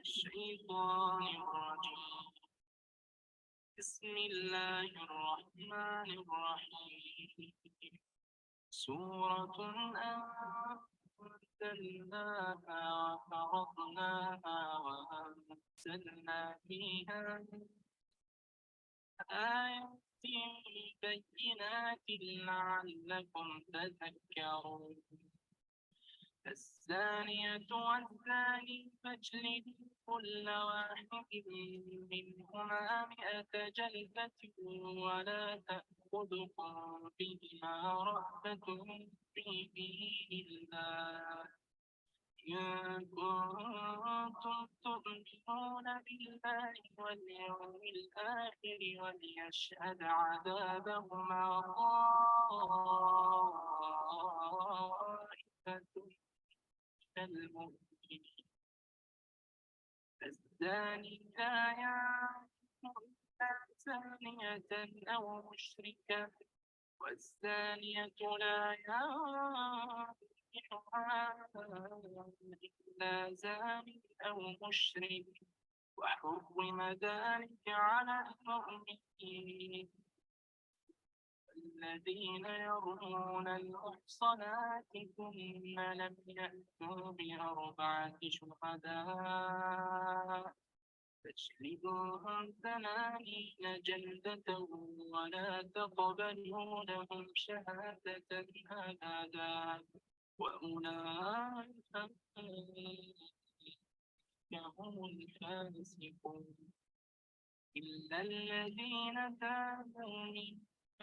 الشيطان الرجيم. بسم الله الرحمن الرحيم. سورة أنزلناها وفرضناها وأنزلنا فيها آيات بينات لعلكم تذكرون. الزانية والزاني فاجلدوا كل واحد منهما 100 جلدة ولا تأخذكم بهما رأفة في دين الله إن كنتم تؤمنون بالله واليوم الآخر وليشهد عذابهما طائفة المؤمنين. الزاني لا ينكح إلا زانية أو مشركة والزانية لا ينكحها إلا زان أو مشرك وحرم ذلك على المؤمنين. الذين يرمون المحصنات ثم لم يأتوا بأربعة شهداء فاجلدوهم 80 جلدة ولا تقبلوا لهم شهادة أبدا وأولئك هم الفاسقون. إلا الذين تابوا من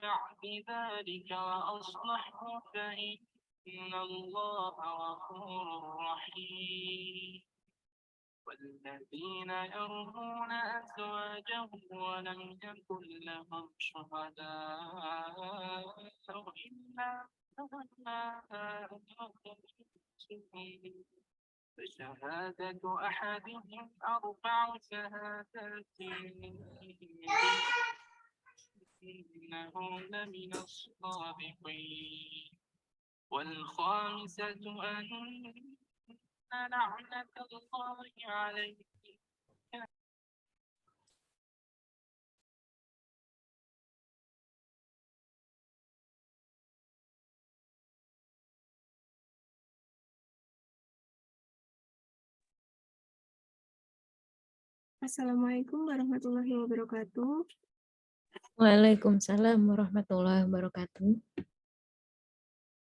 بعد ذلك وأصلحوا فإن الله غفور رحيم. والذين يرمون أزواجهم ولم يكن لهم شهداء إلا أنفسهم فشهادة أحدهم 4 شهادات إنه لمن الصادقين. والخامسة أن لعنة الله عليه. Assalamualaikum warahmatullahi wabarakatuh. Waalaikumsalam warahmatullahi wabarakatuh.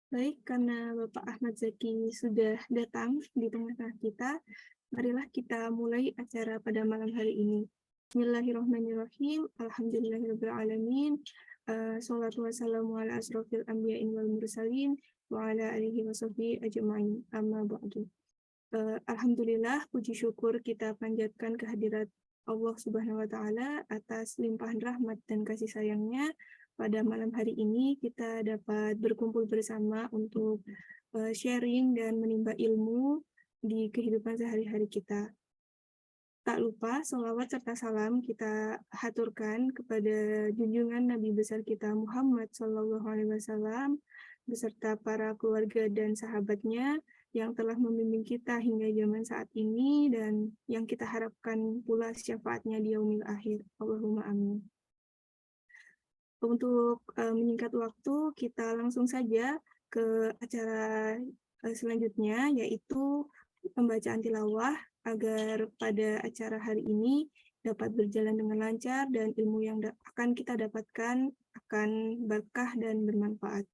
Baik, karena Bapak Ahmad Zaki sudah datang di tengah-tengah kita, marilah kita mulai acara pada malam hari ini. Bismillahirrahmanirrahim. Alhamdulillahirrahmanirrahim. Salatu wassalamu ala asrofil anbiya'in wal mursalin wa ala alihi wa sahbihi ajma'in. Amma ba'du. Alhamdulillah, puji syukur kita panjatkan kehadirat Allah Subhanahu wa Ta'ala atas limpahan rahmat dan kasih sayangnya. Pada malam hari ini kita dapat berkumpul bersama untuk sharing dan menimba ilmu di kehidupan sehari-hari kita. Tak lupa sholawat serta salam kita haturkan kepada junjungan Nabi besar kita Muhammad SAW beserta para keluarga dan sahabatnya yang telah membimbing kita hingga zaman saat ini dan yang kita harapkan pula syafaatnya di yaumil akhir. Allahumma amin. Untuk menyingkat waktu, kita langsung saja ke acara selanjutnya, yaitu pembacaan tilawah agar pada acara hari ini dapat berjalan dengan lancar dan ilmu yang akan kita dapatkan akan berkah dan bermanfaat.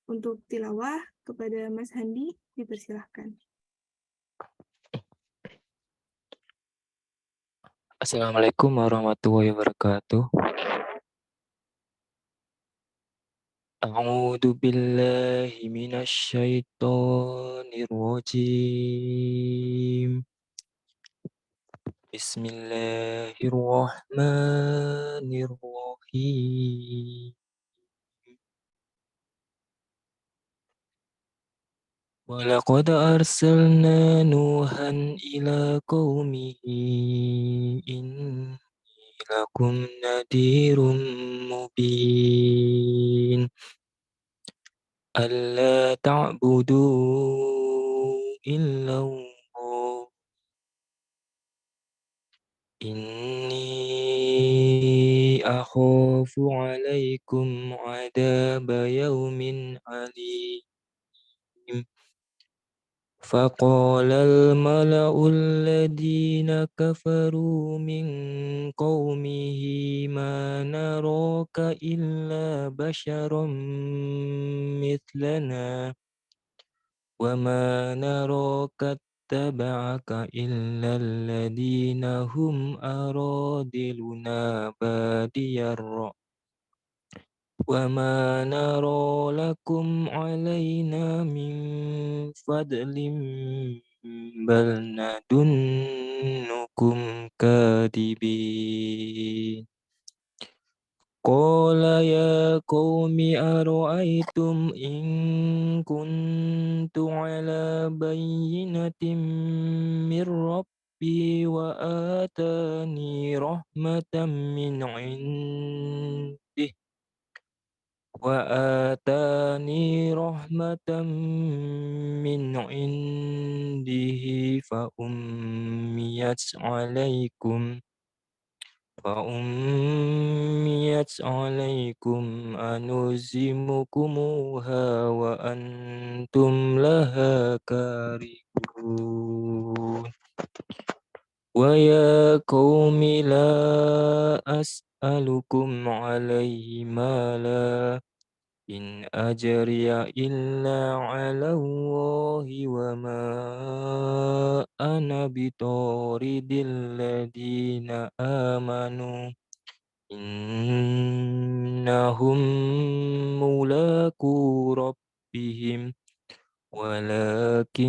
Untuk tilawah, kepada Mas Handi, dipersilahkan. Assalamualaikum warahmatullahi wabarakatuh. A'udzu billahi minasy syaithanir rajim. Bismillahirrahmanirrahim. Walaqad arsalna Nuhan ila qaumihi inni lakum nadhirum mubin. Alla ta'budu illa Allah akhafu alaikum adaba yaumin alim. فقال الملأ الذين كفروا من قومه ما نراك إلا بشرا مثلنا وما نراك اتبعك إلا الذين هم أرادلنا بادي الرأي وما نرى لكم علينا من فضل بل نظنكم كاذبين قال يا قوم أرأيتم إن كنت على بينة من ربي وآتاني رحمة من عنده من عنده فأميت عليكم أنلزمكموها وأنتم لها كارهون ويا قوم لا أسألكم عليه مالا إن أجري إلا على الله وما أنا بطارد الذين آمنوا إنهم ملاقو ربهم ولكني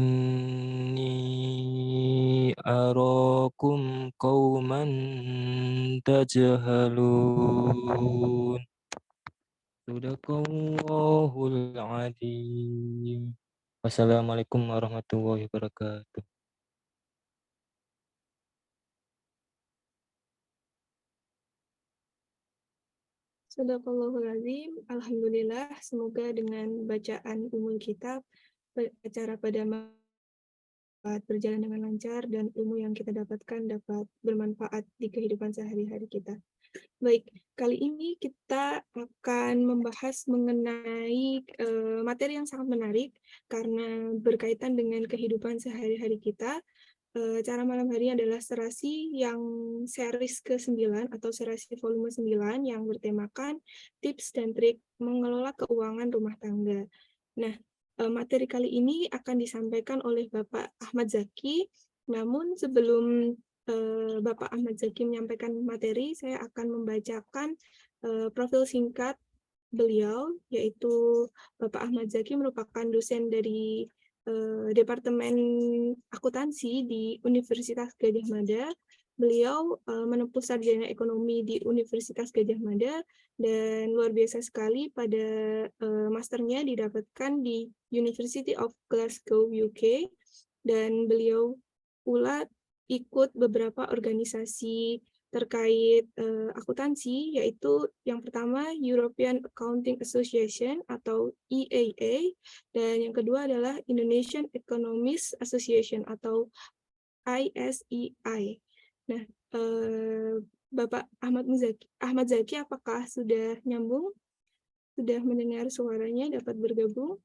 أراكم قوما تجهلون Sadaqallahul Adzim. Wassalamualaikum warahmatullahi wabarakatuh. Sadaqallahul Azim. Alhamdulillah, semoga dengan bacaan umul kitab, acara pada dapat berjalan dengan lancar dan ilmu yang kita dapatkan dapat bermanfaat di kehidupan sehari-hari kita. Baik, kali ini kita akan membahas mengenai materi yang sangat menarik karena berkaitan dengan kehidupan sehari-hari kita. Cara malam hari adalah serasi yang series ke-9 atau serasi volume 9 yang bertemakan tips dan trik mengelola keuangan rumah tangga. Nah, materi kali ini akan disampaikan oleh Bapak Ahmad Zaki. Namun sebelum Bapak Ahmad Zaki menyampaikan materi, saya akan membacakan profil singkat beliau, yaitu Bapak Ahmad Zaki merupakan dosen dari Departemen Akuntansi di Universitas Gadjah Mada. Beliau menempuh sarjana ekonomi di Universitas Gadjah Mada dan luar biasa sekali pada masternya didapatkan di University of Glasgow, UK, dan beliau pula ikut beberapa organisasi terkait akuntansi, yaitu yang pertama European Accounting Association atau EAA, dan yang kedua adalah Indonesian Economists Association atau ISEI. Nah, Bapak Ahmad Zaki, apakah sudah nyambung? Sudah mendengar suaranya, dapat bergabung?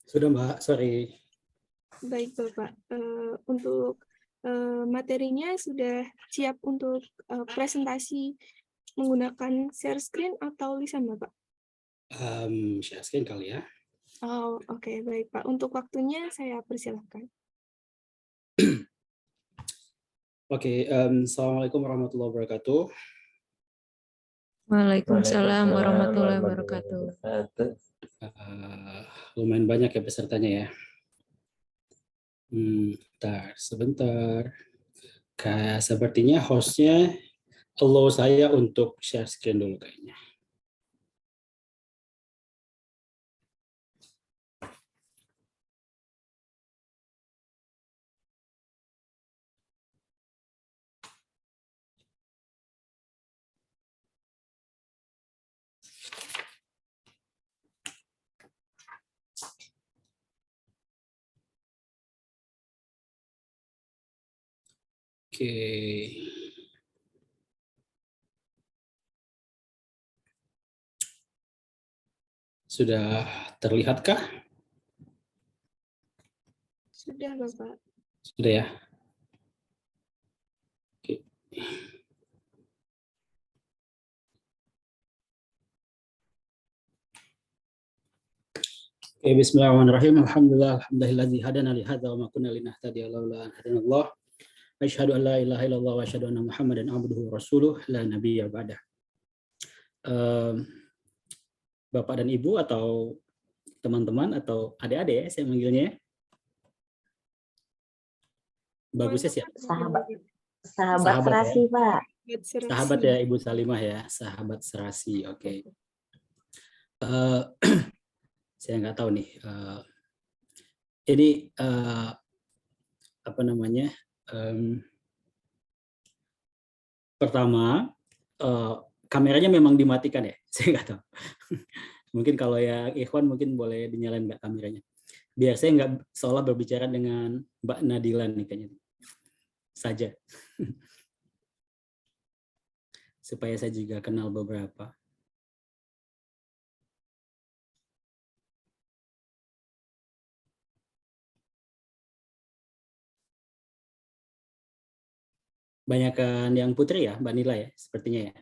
Sudah Mbak, sorry. Baik Bapak, untuk materinya sudah siap untuk presentasi menggunakan share screen atau lisan Bapak? Share screen kali ya. Oh, oke, baik Pak. Untuk waktunya saya persilahkan. Oke, Assalamualaikum warahmatullahi wabarakatuh. Waalaikumsalam warahmatullahi wabarakatuh. Lumayan banyak ya pesertanya ya. Sebentar. Kayak sepertinya hostnya allow saya untuk share screen dulu kayaknya. Oke. Sudah terlihatkah? Sudah, Bapak. Sudah ya. Oke. Oke, bismillahirrahmanirrahim. Alhamdulillah hadana li hadza wa ma kunna linahtadiya laula an hadanallah. Asyhadu an la ilaha illallah wa asyhadu anna Muhammadan abduhu wa rasuluh la nabiyya ba'dah. Bapak dan Ibu atau teman-teman atau adik-adik ya saya manggilnya ya. Bagusnya siapa? Sahabat Sahabat ya? serasi, Pak. Serasi. Sahabat ya Ibu Salimah ya, sahabat serasi. Oke. Saya nggak tahu nih. Ini apa namanya? Pertama, kameranya memang dimatikan ya. Saya nggak tahu. Mungkin kalau ya Ikhwan mungkin boleh dinyalain nggak kameranya. Biar saya nggak seolah berbicara dengan Mbak Nadila nih kayaknya. Saja. Supaya saya juga kenal beberapa. Banyakan yang putri ya, Mbak Nila ya, sepertinya ya.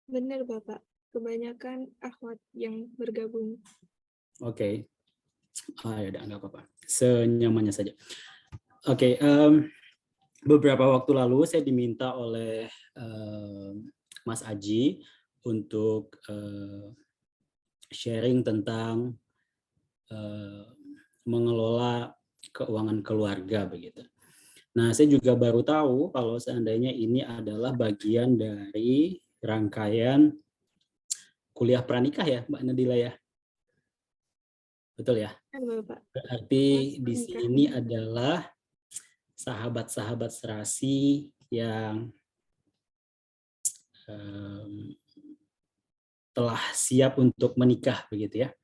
Benar, Bapak. Kebanyakan akhwat yang bergabung. Oke. Ya udah, nggak apa-apa. Senyamannya saja. Oke. Beberapa waktu lalu saya diminta oleh Mas Aji untuk sharing tentang mengelola keuangan keluarga begitu. Nah, saya juga baru tahu kalau seandainya ini adalah bagian dari rangkaian kuliah pranikah ya, Mbak Nadila ya. Betul ya? Bapak. Berarti di sini adalah sahabat-sahabat serasi yang telah siap untuk menikah begitu ya.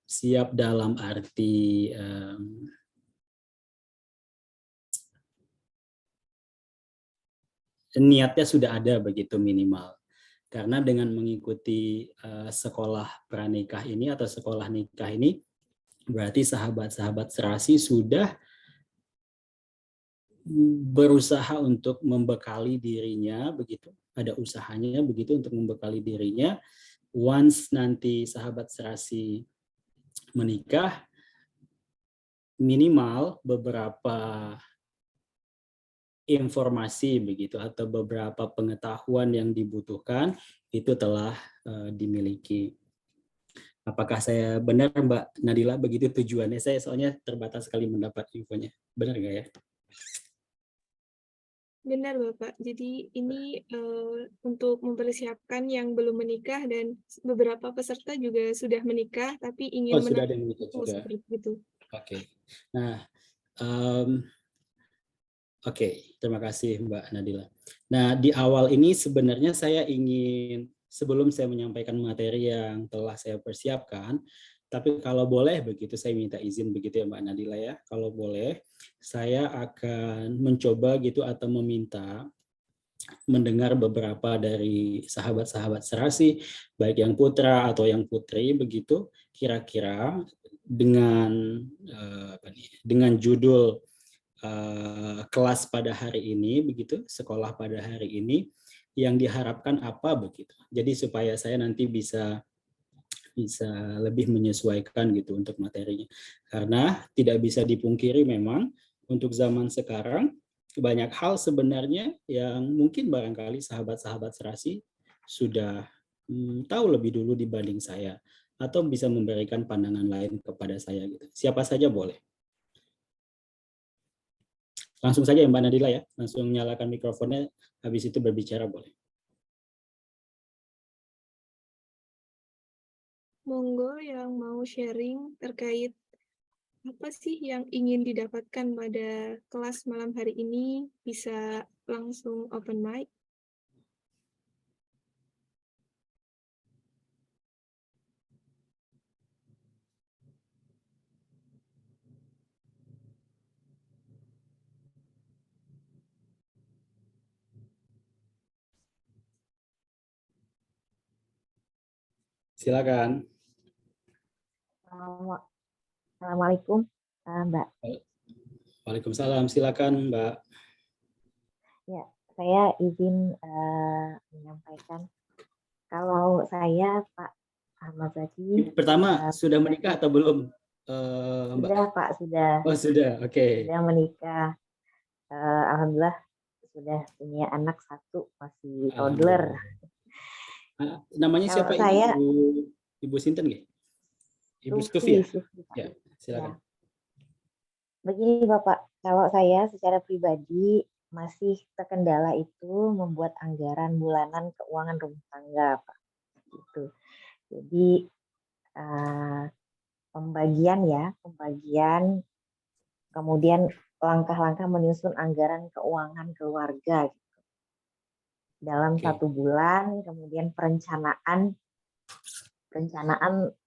Siap dalam arti niatnya sudah ada begitu minimal. Karena dengan mengikuti sekolah pranikah ini atau sekolah nikah ini, berarti sahabat-sahabat serasi sudah berusaha untuk membekali dirinya begitu, ada usahanya begitu untuk membekali dirinya. Once nanti sahabat serasi menikah, minimal beberapa informasi begitu atau beberapa pengetahuan yang dibutuhkan itu telah dimiliki. Apakah saya benar, Mbak Nadila, begitu tujuannya? Saya soalnya terbatas sekali mendapat infonya. Benar nggak ya? Benar, Bapak. Jadi ini untuk mempersiapkan yang belum menikah dan beberapa peserta juga sudah menikah tapi ingin sudah ada yang menikah juga. Seperti itu. Oke. Nah, oke, terima kasih Mbak Nadila. Nah, di awal ini sebenarnya saya ingin, sebelum saya menyampaikan materi yang telah saya persiapkan, tapi kalau boleh begitu saya minta izin begitu ya Mbak Nadila ya. Kalau boleh, saya akan mencoba gitu atau meminta mendengar beberapa dari sahabat-sahabat serasi, baik yang putra atau yang putri begitu, kira-kira dengan judul kelas pada hari ini begitu, sekolah pada hari ini yang diharapkan apa begitu. Jadi supaya saya nanti bisa lebih menyesuaikan gitu untuk materinya. Karena tidak bisa dipungkiri memang untuk zaman sekarang banyak hal sebenarnya yang mungkin barangkali sahabat-sahabat serasi sudah tahu lebih dulu dibanding saya atau bisa memberikan pandangan lain kepada saya gitu. Siapa saja boleh. Langsung saja ya Mbak Nadila ya, langsung nyalakan mikrofonnya, habis itu berbicara boleh. Monggo yang mau sharing terkait apa sih yang ingin didapatkan pada kelas malam hari ini, bisa langsung open mic. Silakan. Assalamualaikum, Mbak. Waalaikumsalam. Silakan, Mbak. Ya, saya izin menyampaikan kalau saya Pak Ahmad Zaki Pertama, sudah menikah atau belum, Mbak? sudah Pak, sudah Oh, sudah. Oke. sudah menikah. Alhamdulillah sudah punya anak satu, masih toddler. Namanya Kalau siapa saya- Ibu Sinten nggih? Ibu Sufi ya? Pak. Ya, silakan. Begini Bapak, kalau saya secara pribadi masih terkendala itu membuat anggaran bulanan keuangan rumah tangga, Pak. Gitu. Jadi pembagian, kemudian langkah-langkah menyusun anggaran keuangan keluarga gitu. Dalam Oke. 1 bulan, kemudian perencanaan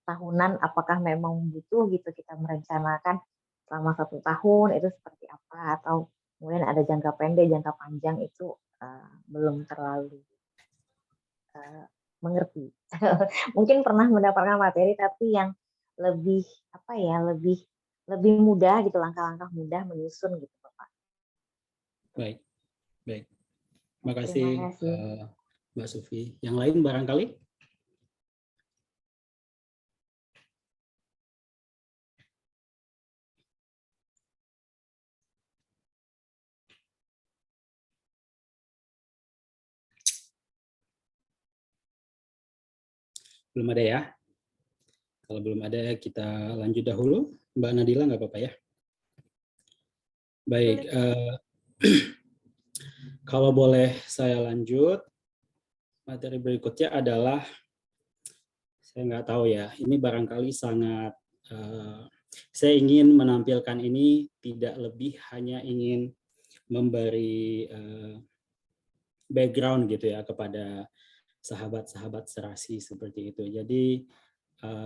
tahunan, apakah memang butuh gitu kita merencanakan selama 1 tahun itu seperti apa, atau kemudian ada jangka pendek, jangka panjang, itu belum terlalu mengerti. Mungkin pernah mendapatkan materi tapi yang lebih lebih mudah gitu, langkah-langkah mudah menyusun gitu Bapak. Baik. Terima kasih, Terima kasih. Mbak Sufi. Yang lain barangkali? Belum ada ya? Kalau belum ada, kita lanjut dahulu. Mbak Nadila, nggak apa-apa ya? Baik. Kalau boleh saya lanjut, materi berikutnya adalah, saya nggak tahu ya, ini barangkali sangat, saya ingin menampilkan ini tidak lebih hanya ingin memberi background gitu ya kepada sahabat-sahabat serasi seperti itu. Jadi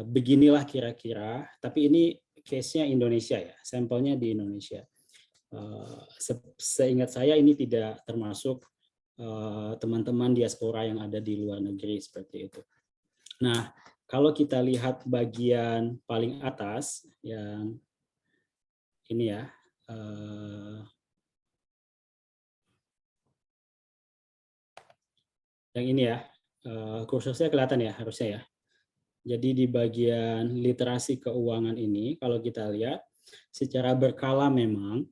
beginilah kira-kira, tapi ini case-nya Indonesia ya, sampelnya di Indonesia. Seingat saya ini tidak termasuk teman-teman diaspora yang ada di luar negeri seperti itu. Nah, kalau kita lihat bagian paling atas yang ini ya, yang ini ya, kursusnya kelihatan ya harusnya ya. Jadi di bagian literasi keuangan ini, kalau kita lihat secara berkala memang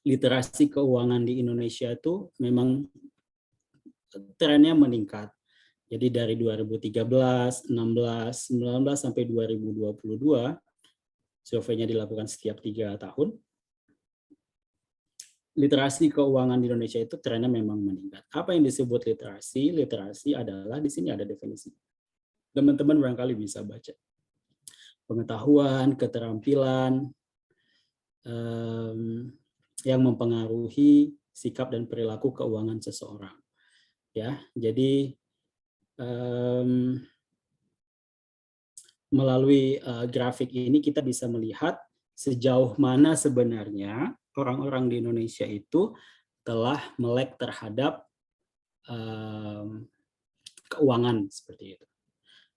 literasi keuangan di Indonesia itu memang trennya meningkat. Jadi dari 2013, 16, 19 sampai 2022, surveinya dilakukan setiap 3 tahun. Literasi keuangan di Indonesia itu trennya memang meningkat. Apa yang disebut literasi? Literasi adalah, di sini ada definisi. Teman-teman barangkali bisa baca. Pengetahuan, keterampilan, yang mempengaruhi sikap dan perilaku keuangan seseorang. Ya, jadi melalui grafik ini kita bisa melihat sejauh mana sebenarnya orang-orang di Indonesia itu telah melek terhadap keuangan seperti itu.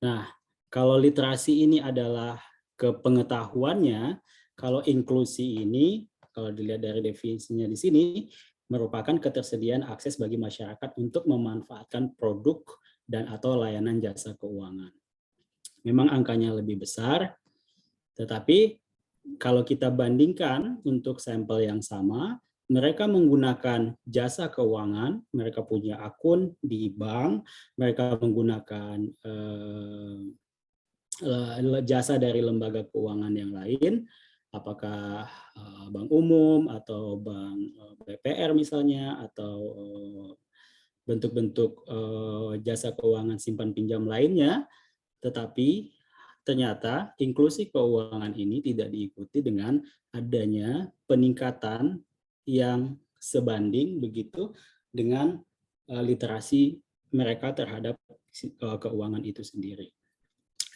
Nah, kalau literasi ini adalah kepengetahuannya, kalau inklusi ini, kalau dilihat dari definisinya di sini, merupakan ketersediaan akses bagi masyarakat untuk memanfaatkan produk dan atau layanan jasa keuangan. Memang angkanya lebih besar, tetapi kalau kita bandingkan untuk sampel yang sama, mereka menggunakan jasa keuangan, mereka punya akun di bank, mereka menggunakan jasa dari lembaga keuangan yang lain, apakah bank umum atau bank BPR misalnya, atau bentuk-bentuk jasa keuangan simpan pinjam lainnya, tetapi ternyata inklusi keuangan ini tidak diikuti dengan adanya peningkatan yang sebanding begitu dengan literasi mereka terhadap keuangan itu sendiri.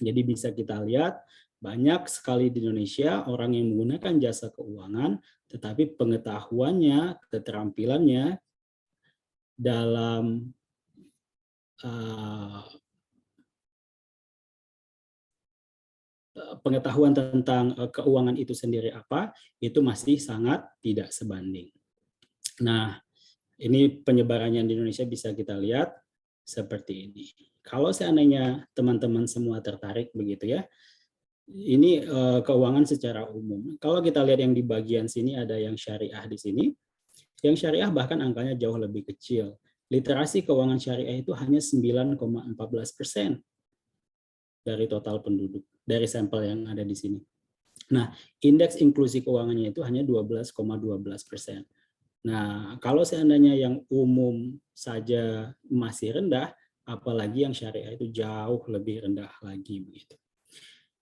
Jadi bisa kita lihat banyak sekali di Indonesia orang yang menggunakan jasa keuangan, tetapi pengetahuannya, keterampilannya dalam pengetahuan tentang keuangan itu sendiri apa, itu masih sangat tidak sebanding. Nah, ini penyebarannya di Indonesia bisa kita lihat seperti ini. Kalau seandainya teman-teman semua tertarik begitu ya, ini keuangan secara umum. Kalau kita lihat yang di bagian sini ada yang syariah di sini. Yang syariah bahkan angkanya jauh lebih kecil. Literasi keuangan syariah itu hanya 9,14% dari total penduduk, dari sampel yang ada di sini. Nah, indeks inklusi keuangannya itu hanya 12,12%. Nah, kalau seandainya yang umum saja masih rendah, apalagi yang syariah itu jauh lebih rendah lagi begitu.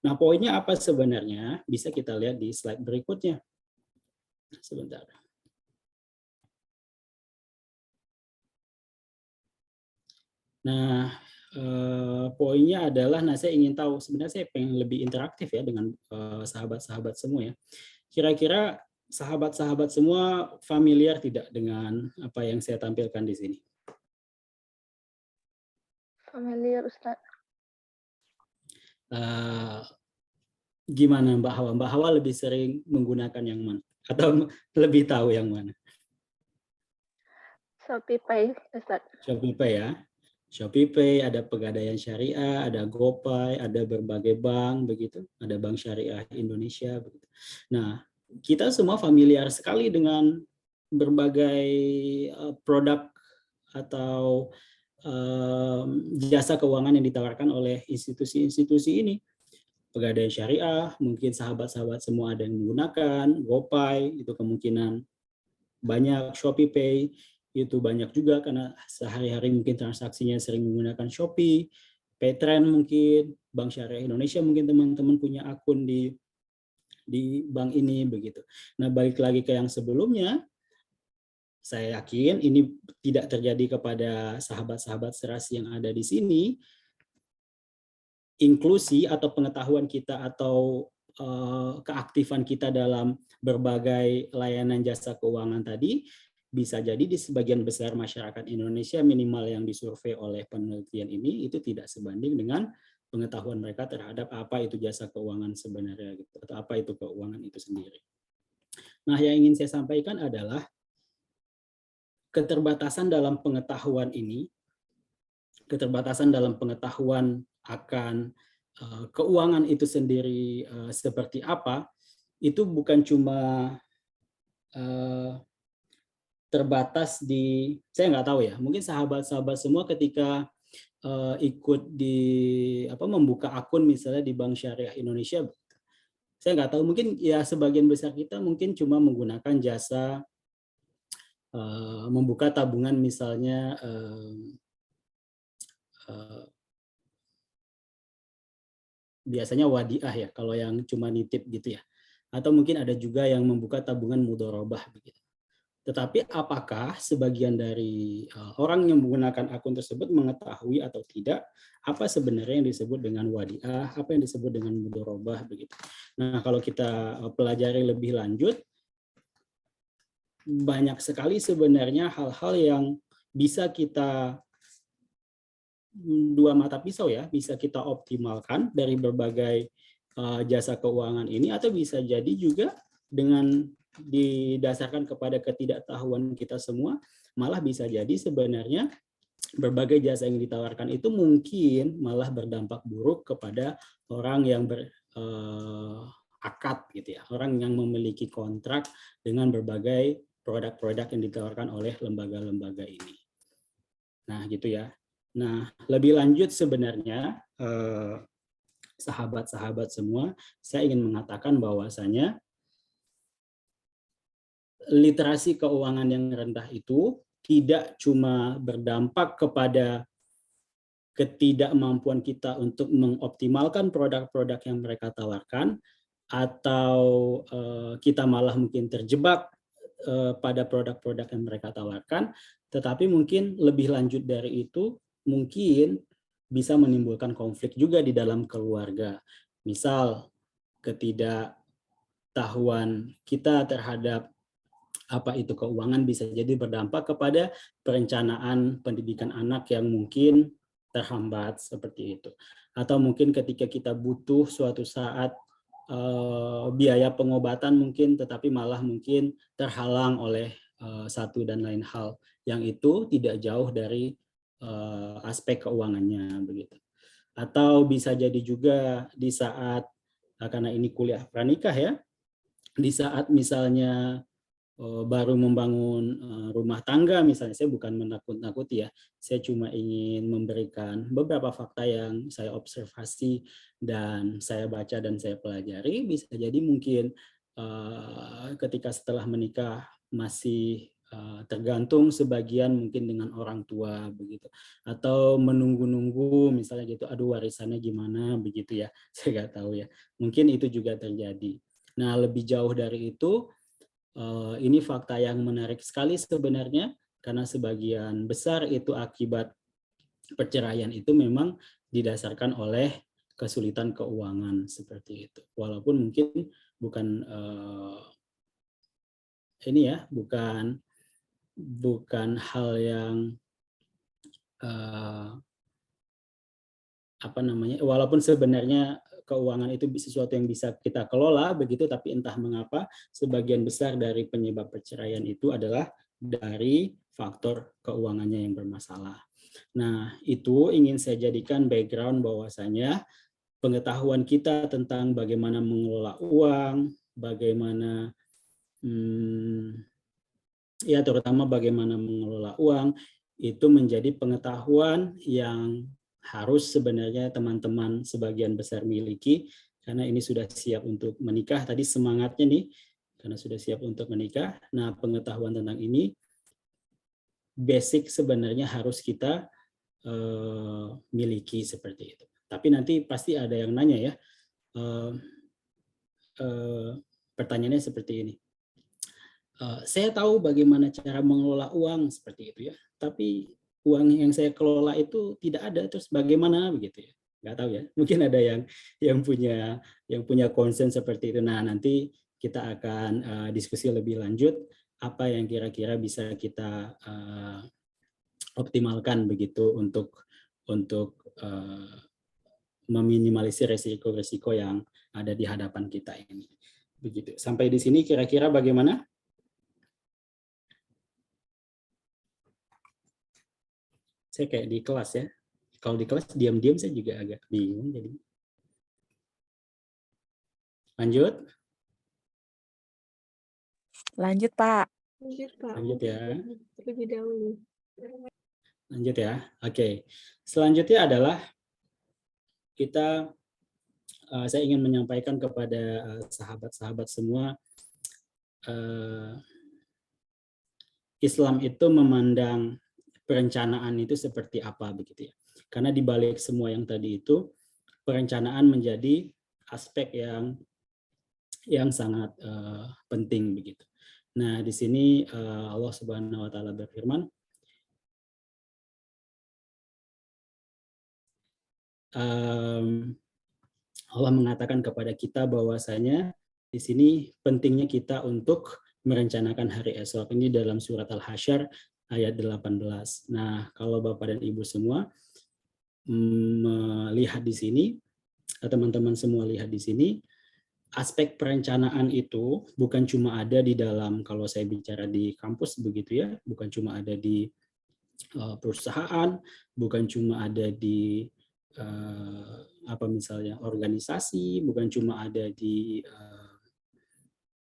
Nah, poinnya apa sebenarnya? Bisa kita lihat di slide berikutnya. Sebentar. Nah, poinnya adalah, saya ingin tahu, sebenarnya saya pengen lebih interaktif ya dengan sahabat-sahabat semua ya. Kira-kira sahabat-sahabat semua familiar tidak dengan apa yang saya tampilkan di sini? Familiar, Ustaz. Gimana Mbak Hawa? Mbak Hawa lebih sering menggunakan yang mana? Atau lebih tahu yang mana? ShopeePay, Ustaz. ShopeePay ya. ShopeePay, ada Pegadaian Syariah, ada GoPay, ada berbagai bank begitu, ada Bank Syariah Indonesia begitu. Nah, kita semua familiar sekali dengan berbagai produk atau jasa keuangan yang ditawarkan oleh institusi-institusi ini. Pegadaian Syariah, mungkin sahabat-sahabat semua ada yang menggunakan, GoPay itu kemungkinan banyak, ShopeePay itu banyak juga karena sehari-hari mungkin transaksinya sering menggunakan Shopee, Paytrend mungkin, Bank Syariah Indonesia mungkin teman-teman punya akun di bank ini begitu. Nah, balik lagi ke yang sebelumnya, saya yakin ini tidak terjadi kepada sahabat-sahabat serasi yang ada di sini. Inklusi atau pengetahuan kita atau keaktifan kita dalam berbagai layanan jasa keuangan tadi bisa jadi di sebagian besar masyarakat Indonesia, minimal yang disurvei oleh penelitian ini, itu tidak sebanding dengan pengetahuan mereka terhadap apa itu jasa keuangan sebenarnya gitu, atau apa itu keuangan itu sendiri. Nah, yang ingin saya sampaikan adalah keterbatasan dalam pengetahuan ini, keterbatasan dalam pengetahuan akan keuangan itu sendiri seperti apa, itu bukan cuma terbatas di, saya nggak tahu ya, mungkin sahabat-sahabat semua ketika ikut di membuka akun misalnya di Bank Syariah Indonesia, saya nggak tahu, mungkin ya sebagian besar kita mungkin cuma menggunakan jasa membuka tabungan misalnya biasanya wadiah ya, kalau yang cuma nitip gitu ya, atau mungkin ada juga yang membuka tabungan mudharabah begitu. Tetapi apakah sebagian dari orang yang menggunakan akun tersebut mengetahui atau tidak apa sebenarnya yang disebut dengan wadiah, apa yang disebut dengan mudharabah begitu. Nah, kalau kita pelajari lebih lanjut, banyak sekali sebenarnya hal-hal yang bisa kita dua mata pisau ya, bisa kita optimalkan dari berbagai jasa keuangan ini, atau bisa jadi juga dengan didasarkan kepada ketidaktahuan kita semua, malah bisa jadi sebenarnya berbagai jasa yang ditawarkan itu mungkin malah berdampak buruk kepada orang yang berakad gitu ya, orang yang memiliki kontrak dengan berbagai produk-produk yang ditawarkan oleh lembaga-lembaga ini. Nah, gitu ya. Nah, lebih lanjut sebenarnya sahabat-sahabat semua, saya ingin mengatakan bahwasanya literasi keuangan yang rendah itu tidak cuma berdampak kepada ketidakmampuan kita untuk mengoptimalkan produk-produk yang mereka tawarkan, atau kita malah mungkin terjebak pada produk-produk yang mereka tawarkan, tetapi mungkin lebih lanjut dari itu, mungkin bisa menimbulkan konflik juga di dalam keluarga. Misal ketidaktahuan kita terhadap apa itu keuangan bisa jadi berdampak kepada perencanaan pendidikan anak yang mungkin terhambat seperti itu. Atau mungkin ketika kita butuh suatu saat biaya pengobatan mungkin, tetapi malah mungkin terhalang oleh satu dan lain hal yang itu tidak jauh dari aspek keuangannya begitu. Atau bisa jadi juga di saat karena ini kuliah pranikah ya, di saat misalnya baru membangun rumah tangga misalnya, saya bukan menakut-nakuti ya, saya cuma ingin memberikan beberapa fakta yang saya observasi dan saya baca dan saya pelajari. Bisa jadi mungkin ketika setelah menikah masih tergantung sebagian mungkin dengan orang tua begitu, atau menunggu-nunggu misalnya gitu, aduh warisannya gimana begitu ya, saya nggak tahu ya, mungkin itu juga terjadi. Nah, lebih jauh dari itu, ini fakta yang menarik sekali sebenarnya, karena sebagian besar itu akibat perceraian itu memang didasarkan oleh kesulitan keuangan seperti itu. Walaupun mungkin bukan ini ya, bukan hal yang apa namanya, walaupun sebenarnya keuangan itu sesuatu yang bisa kita kelola begitu, tapi entah mengapa sebagian besar dari penyebab perceraian itu adalah dari faktor keuangannya yang bermasalah. Nah, itu ingin saya jadikan background bahwasanya pengetahuan kita tentang bagaimana mengelola uang, bagaimana ya terutama bagaimana mengelola uang, itu menjadi pengetahuan yang harus sebenarnya teman-teman sebagian besar miliki, karena ini sudah siap untuk menikah. Tadi semangatnya nih, karena sudah siap untuk menikah. Nah, pengetahuan tentang ini basic sebenarnya harus kita miliki seperti itu. Tapi nanti pasti ada yang nanya ya, pertanyaannya seperti ini. Saya tahu bagaimana cara mengelola uang seperti itu ya, tapi uang yang saya kelola itu tidak ada, terus bagaimana begitu ya? Nggak tahu ya. Mungkin ada yang punya concern seperti itu. Nah, nanti kita akan diskusi lebih lanjut apa yang kira-kira bisa kita optimalkan begitu untuk meminimalisir resiko-resiko yang ada di hadapan kita ini. Begitu. Sampai di sini kira-kira bagaimana? Saya kayak di kelas ya. Kalau di kelas diam-diam saya juga agak bingung jadi. Lanjut? Lanjut, Pak. Lanjut, Pak. Lanjut ya. Terlebih dahulu. Lanjut ya. Oke. Selanjutnya adalah kita saya ingin menyampaikan kepada sahabat-sahabat semua, Islam itu memandang perencanaan itu seperti apa begitu ya. Karena di balik semua yang tadi itu, perencanaan menjadi aspek yang sangat penting begitu. Nah, di sini Allah Subhanahu wa taala berfirman, Allah mengatakan kepada kita bahwasanya di sini pentingnya kita untuk merencanakan hari esok. Ini dalam surat Al-Hasyr ayat 18. Nah, kalau Bapak dan Ibu semua melihat di sini, teman-teman semua lihat di sini, aspek perencanaan itu bukan cuma ada di dalam, kalau saya bicara di kampus begitu ya, bukan cuma ada di perusahaan, bukan cuma ada di apa misalnya organisasi, bukan cuma ada di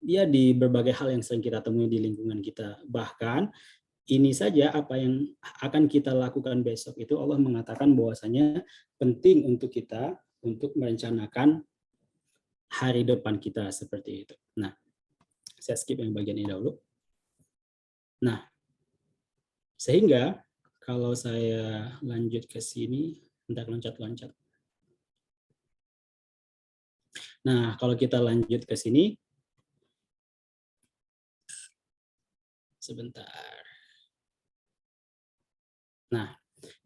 ya di berbagai hal yang sering kita temui di lingkungan kita. Bahkan ini saja apa yang akan kita lakukan besok itu Allah mengatakan bahwasanya penting untuk kita untuk merencanakan hari depan kita seperti itu. Nah, saya skip yang bagian ini dahulu. Nah, sehingga kalau saya lanjut ke sini, bentar loncat-loncat. Nah, kalau kita lanjut ke sini, sebentar. Nah,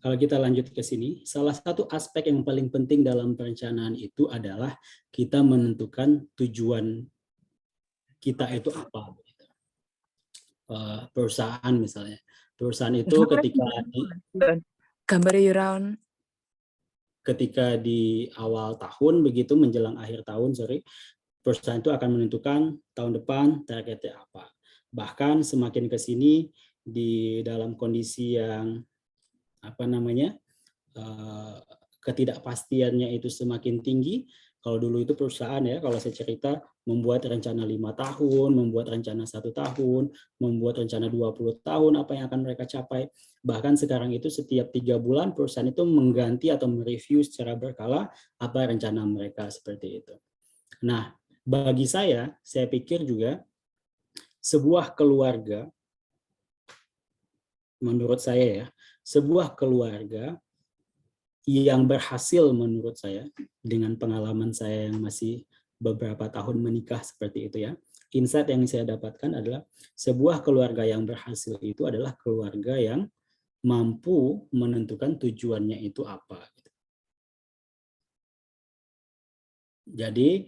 kalau kita lanjut ke sini, salah satu aspek yang paling penting dalam perencanaan itu adalah kita menentukan tujuan kita itu apa. Perusahaan misalnya. Perusahaan itu ketika gambar Yuraun. ketika di awal tahun begitu menjelang akhir tahun, perusahaan itu akan menentukan tahun depan targetnya apa. Bahkan semakin ke sini di dalam kondisi yang ketidakpastiannya itu semakin tinggi. Kalau dulu itu perusahaan ya, kalau saya cerita membuat rencana 5 tahun, membuat rencana 1 tahun, membuat rencana 20 tahun apa yang akan mereka capai. Bahkan sekarang itu setiap 3 bulan perusahaan itu mengganti atau mereview secara berkala apa rencana mereka seperti itu. Nah, bagi saya pikir juga sebuah keluarga, menurut saya ya, sebuah keluarga yang berhasil menurut saya, dengan pengalaman saya yang masih beberapa tahun menikah seperti itu ya, insight yang saya dapatkan adalah sebuah keluarga yang berhasil itu adalah keluarga yang mampu menentukan tujuannya itu apa. Jadi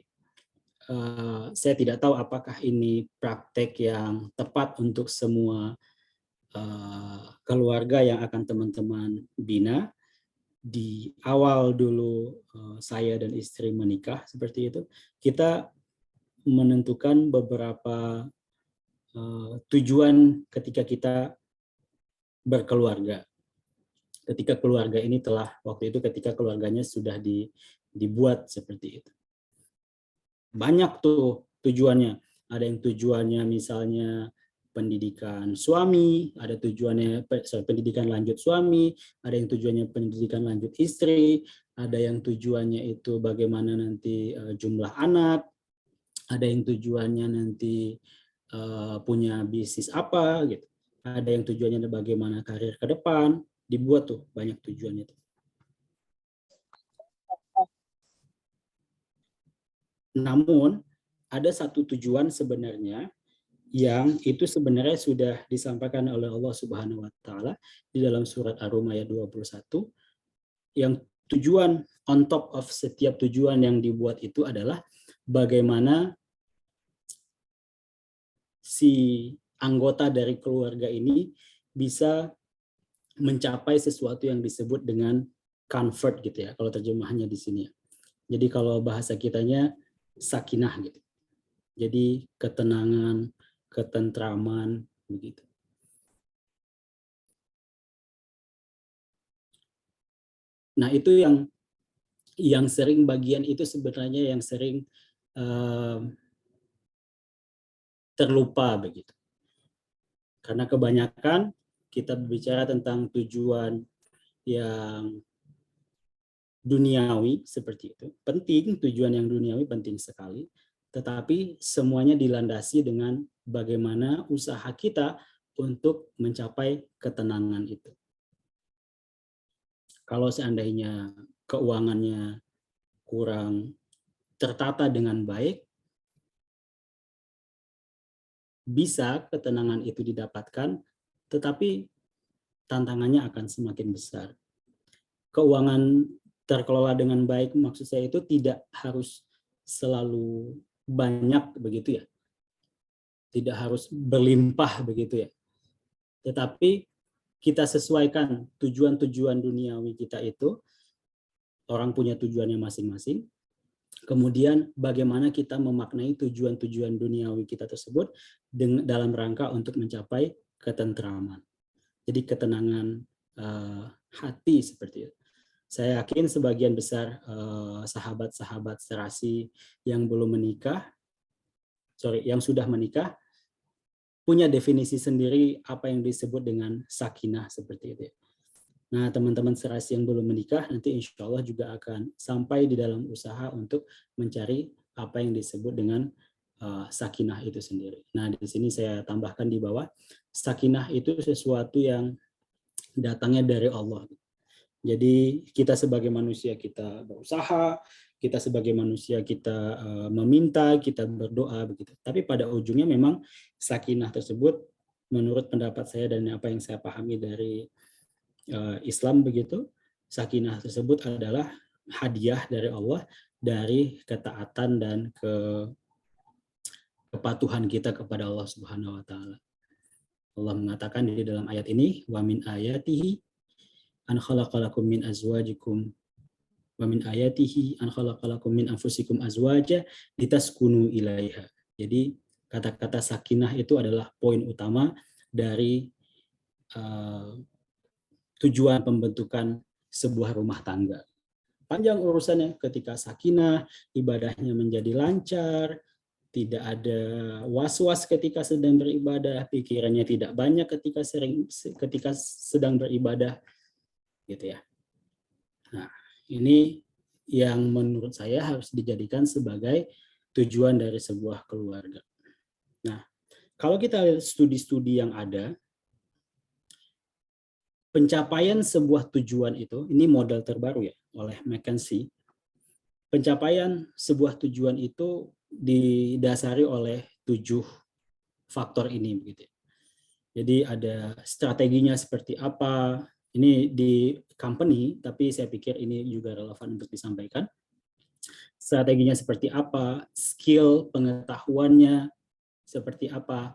saya tidak tahu apakah ini praktek yang tepat untuk semua keluarga yang akan teman-teman bina. Di awal dulu saya dan istri menikah seperti itu, kita menentukan beberapa tujuan ketika kita berkeluarga. Ketika keluarga ini ketika keluarganya sudah dibuat seperti itu. Banyak tuh tujuannya. Ada yang tujuannya misalnya pendidikan suami, ada tujuannya pendidikan lanjut suami, ada yang tujuannya pendidikan lanjut istri, ada yang tujuannya itu bagaimana nanti jumlah anak, ada yang tujuannya nanti punya bisnis apa gitu, ada yang tujuannya bagaimana karir ke depan, dibuat tuh banyak tujuannya tuh. Namun ada satu tujuan sebenarnya yang itu sebenarnya sudah disampaikan oleh Allah Subhanahu wa taala di dalam surat Ar-Rum ayat 21, yang tujuan on top of setiap tujuan yang dibuat itu adalah bagaimana si anggota dari keluarga ini bisa mencapai sesuatu yang disebut dengan comfort gitu ya, kalau terjemahannya di sini. Jadi kalau bahasa kitanya sakinah gitu. Jadi ketenangan, ketentraman begitu. Nah, itu yang sering bagian itu sebenarnya yang sering terlupa begitu. Karena kebanyakan kita berbicara tentang tujuan yang duniawi seperti itu. Penting, tujuan yang duniawi penting sekali. Tetapi semuanya dilandasi dengan bagaimana usaha kita untuk mencapai ketenangan itu. Kalau seandainya keuangannya kurang tertata dengan baik, bisa ketenangan itu didapatkan, tetapi tantangannya akan semakin besar. Keuangan terkelola dengan baik, maksud saya itu tidak harus selalu banyak begitu ya, tidak harus berlimpah begitu ya, tetapi kita sesuaikan tujuan-tujuan duniawi kita itu, orang punya tujuannya masing-masing, kemudian bagaimana kita memaknai tujuan-tujuan duniawi kita tersebut dalam rangka untuk mencapai ketentraman, jadi ketenangan hati seperti itu. Saya yakin sebagian besar sahabat-sahabat serasi yang belum menikah, yang sudah menikah, punya definisi sendiri apa yang disebut dengan sakinah seperti itu. Nah, teman-teman serasi yang belum menikah, nanti insya Allah juga akan sampai di dalam usaha untuk mencari apa yang disebut dengan sakinah itu sendiri. Nah, di sini saya tambahkan di bawah, sakinah itu sesuatu yang datangnya dari Allah. Jadi kita sebagai manusia kita berusaha, kita sebagai manusia kita meminta, kita berdoa begitu. Tapi pada ujungnya memang sakinah tersebut menurut pendapat saya dan apa yang saya pahami dari Islam begitu, sakinah tersebut adalah hadiah dari Allah dari ketaatan dan kepatuhan kita kepada Allah Subhanahu wa taala. Allah mengatakan di dalam ayat ini, wa min ayatihi an khalaqalakum min azwajikum Wa min ayatihi an khalaqalakum min anfusikum azwaja litaskunu ilaiha. Jadi kata-kata sakinah itu adalah poin utama dari tujuan pembentukan sebuah rumah tangga. Panjang urusannya, ketika sakinah, ibadahnya menjadi lancar, tidak ada was-was ketika sedang beribadah, pikirannya tidak banyak ketika sedang beribadah, gitu ya. Nah, ini yang menurut saya harus dijadikan sebagai tujuan dari sebuah keluarga. Nah, kalau kita lihat studi-studi yang ada, pencapaian sebuah tujuan itu, ini model terbaru ya, oleh McKinsey. Pencapaian sebuah tujuan itu didasari oleh 7 faktor ini, begitu. Jadi ada strateginya seperti apa, ini di company, tapi saya pikir ini juga relevan untuk disampaikan. Strateginya seperti apa, skill pengetahuannya seperti apa,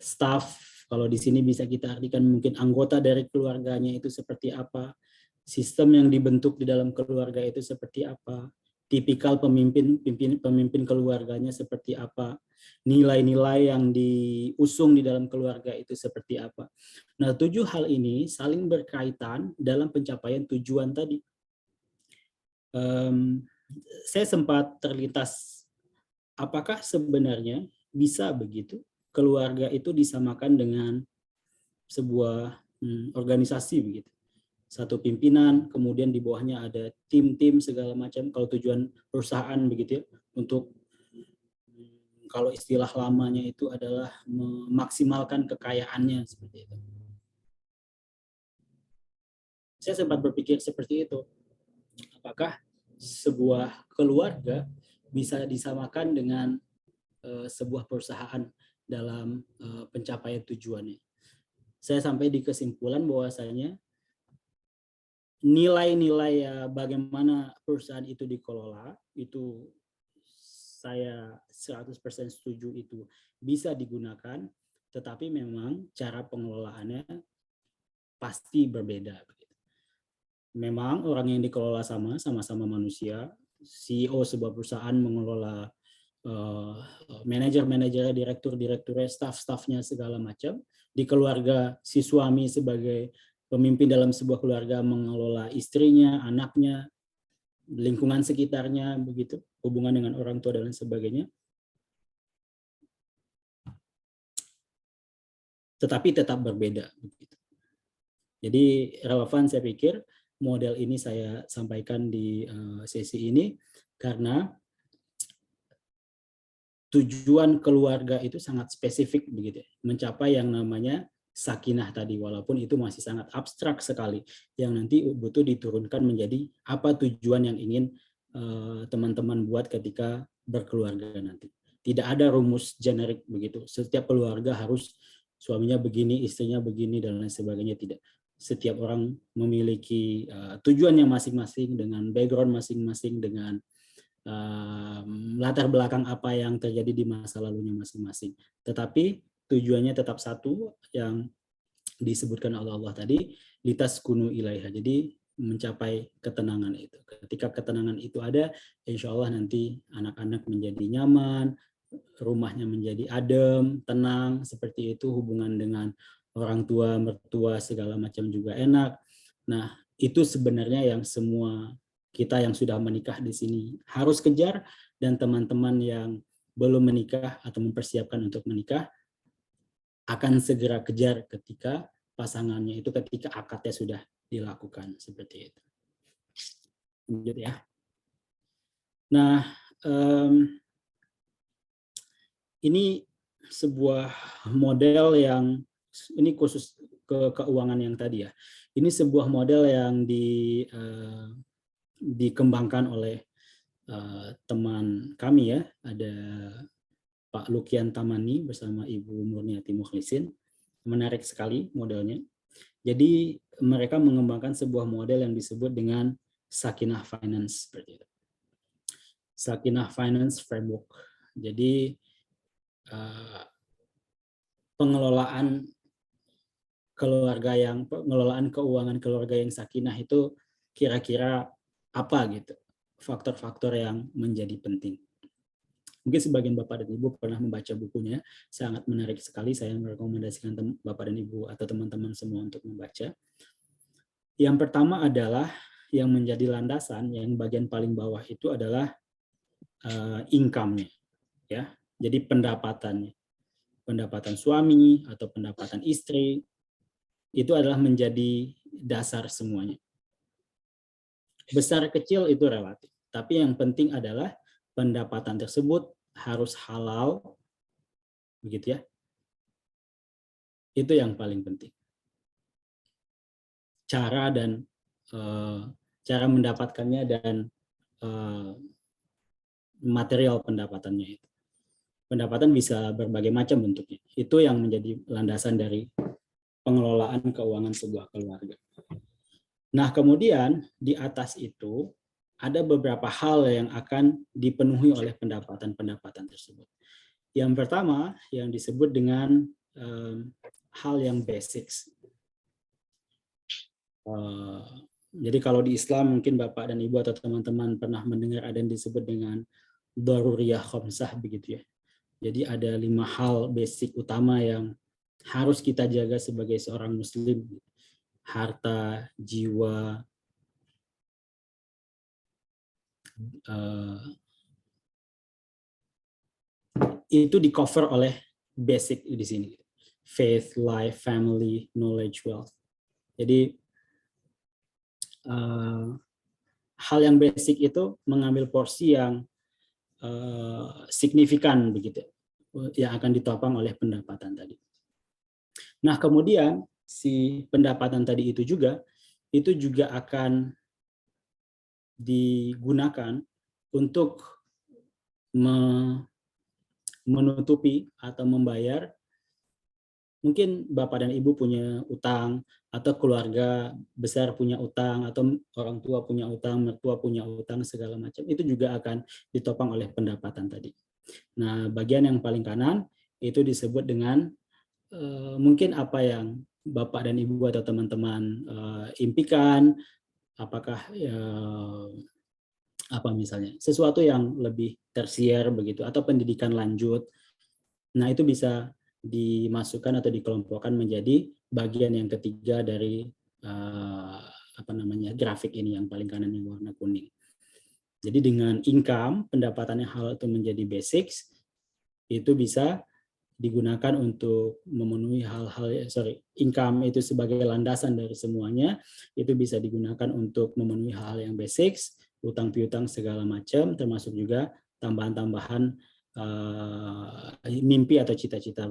staff, kalau di sini bisa kita artikan mungkin anggota dari keluarganya itu seperti apa, sistem yang dibentuk di dalam keluarga itu seperti apa, tipikal pemimpin keluarganya seperti apa, nilai-nilai yang diusung di dalam keluarga itu seperti apa. Nah, 7 hal ini saling berkaitan dalam pencapaian tujuan tadi. Saya sempat terlintas, apakah sebenarnya bisa begitu keluarga itu disamakan dengan sebuah organisasi begitu. Satu pimpinan, kemudian di bawahnya ada tim-tim segala macam. Kalau tujuan perusahaan begitu ya, untuk kalau istilah lamanya itu adalah memaksimalkan kekayaannya seperti itu. Saya sempat berpikir seperti itu. Apakah sebuah keluarga bisa disamakan dengan sebuah perusahaan dalam pencapaian tujuannya? Saya sampai di kesimpulan bahwasanya nilai-nilai bagaimana perusahaan itu dikelola, itu saya 100% setuju itu bisa digunakan, tetapi memang cara pengelolaannya pasti berbeda. Memang orang yang dikelola sama-sama manusia, CEO sebuah perusahaan mengelola manajer-manajernya, direktur-direkturnya, staff-staffnya segala macam. Di keluarga, si suami sebagai pemimpin dalam sebuah keluarga mengelola istrinya, anaknya, lingkungan sekitarnya, begitu, hubungan dengan orang tua dan sebagainya. Tetapi tetap berbeda, begitu. Jadi relevan saya pikir model ini saya sampaikan di sesi ini karena tujuan keluarga itu sangat spesifik begitu, mencapai yang namanya sakinah tadi, walaupun itu masih sangat abstrak sekali, yang nanti butuh diturunkan menjadi apa tujuan yang ingin teman-teman buat ketika berkeluarga nanti. Tidak ada rumus generik begitu, setiap keluarga harus suaminya begini, istrinya begini, dan lain sebagainya, tidak. Setiap orang memiliki tujuannya masing-masing, dengan background masing-masing, dengan latar belakang apa yang terjadi di masa lalunya masing-masing. Tetapi tujuannya tetap satu yang disebutkan oleh Allah tadi, litaskunu ilaiha. Jadi mencapai ketenangan itu. Ketika ketenangan itu ada, insya Allah nanti anak-anak menjadi nyaman, rumahnya menjadi adem, tenang, seperti itu, hubungan dengan orang tua, mertua, segala macam juga enak. Nah, itu sebenarnya yang semua kita yang sudah menikah di sini harus kejar, dan teman-teman yang belum menikah atau mempersiapkan untuk menikah akan segera kejar ketika pasangannya itu, ketika akadnya sudah dilakukan, seperti itu. Lanjut ya. Nah, ini sebuah model yang, ini khusus ke keuangan yang tadi ya. Ini sebuah model yang dikembangkan oleh teman kami ya, ada Pak Lukian Tamani bersama Ibu Murniati Mukhlisin. Menarik sekali modelnya. Jadi mereka mengembangkan sebuah model yang disebut dengan Sakinah Finance seperti itu. Sakinah Finance Framework. Jadi pengelolaan keuangan keluarga yang sakinah itu kira-kira apa gitu faktor-faktor yang menjadi penting. Mungkin sebagian Bapak dan Ibu pernah membaca bukunya, sangat menarik sekali. Saya merekomendasikan Bapak dan Ibu atau teman-teman semua untuk membaca. Yang pertama adalah yang menjadi landasan, yang bagian paling bawah itu adalah income-nya, ya. Jadi pendapatannya, pendapatan suami atau pendapatan istri itu adalah menjadi dasar semuanya. Besar kecil itu relatif, tapi yang penting adalah pendapatan tersebut harus halal, begitu ya. Itu yang paling penting. Cara dan cara mendapatkannya dan material pendapatannya itu. Pendapatan bisa berbagai macam bentuknya. Itu yang menjadi landasan dari pengelolaan keuangan sebuah keluarga. Nah, kemudian di atas itu ada beberapa hal yang akan dipenuhi oleh pendapatan-pendapatan tersebut. Yang pertama yang disebut dengan hal yang basics. Jadi kalau di Islam mungkin Bapak dan Ibu atau teman-teman pernah mendengar ada yang disebut dengan daruriyah khamsah begitu ya. Jadi ada 5 hal basic utama yang harus kita jaga sebagai seorang muslim. Harta, jiwa, itu di cover oleh basic di sini. Faith, life, family, knowledge, wealth. Jadi hal yang basic itu mengambil porsi yang signifikan begitu, yang akan ditopang oleh pendapatan tadi. Nah, kemudian si pendapatan tadi itu juga akan digunakan untuk menutupi atau membayar, mungkin Bapak dan Ibu punya utang, atau keluarga besar punya utang, atau orang tua punya utang, mertua punya utang, segala macam, itu juga akan ditopang oleh pendapatan tadi. Nah, bagian yang paling kanan itu disebut dengan mungkin apa yang Bapak dan Ibu atau teman-teman impikan, apakah apa misalnya sesuatu yang lebih tersier begitu, atau pendidikan lanjut. Nah, itu bisa dimasukkan atau dikelompokkan menjadi bagian yang ketiga dari grafik ini yang paling kanan yang warna kuning. Jadi dengan income, pendapatan yang halal itu menjadi basics, itu bisa digunakan untuk memenuhi income itu sebagai landasan dari semuanya, itu bisa digunakan untuk memenuhi hal yang basics, utang piutang segala macam, termasuk juga tambahan-tambahan mimpi atau cita-cita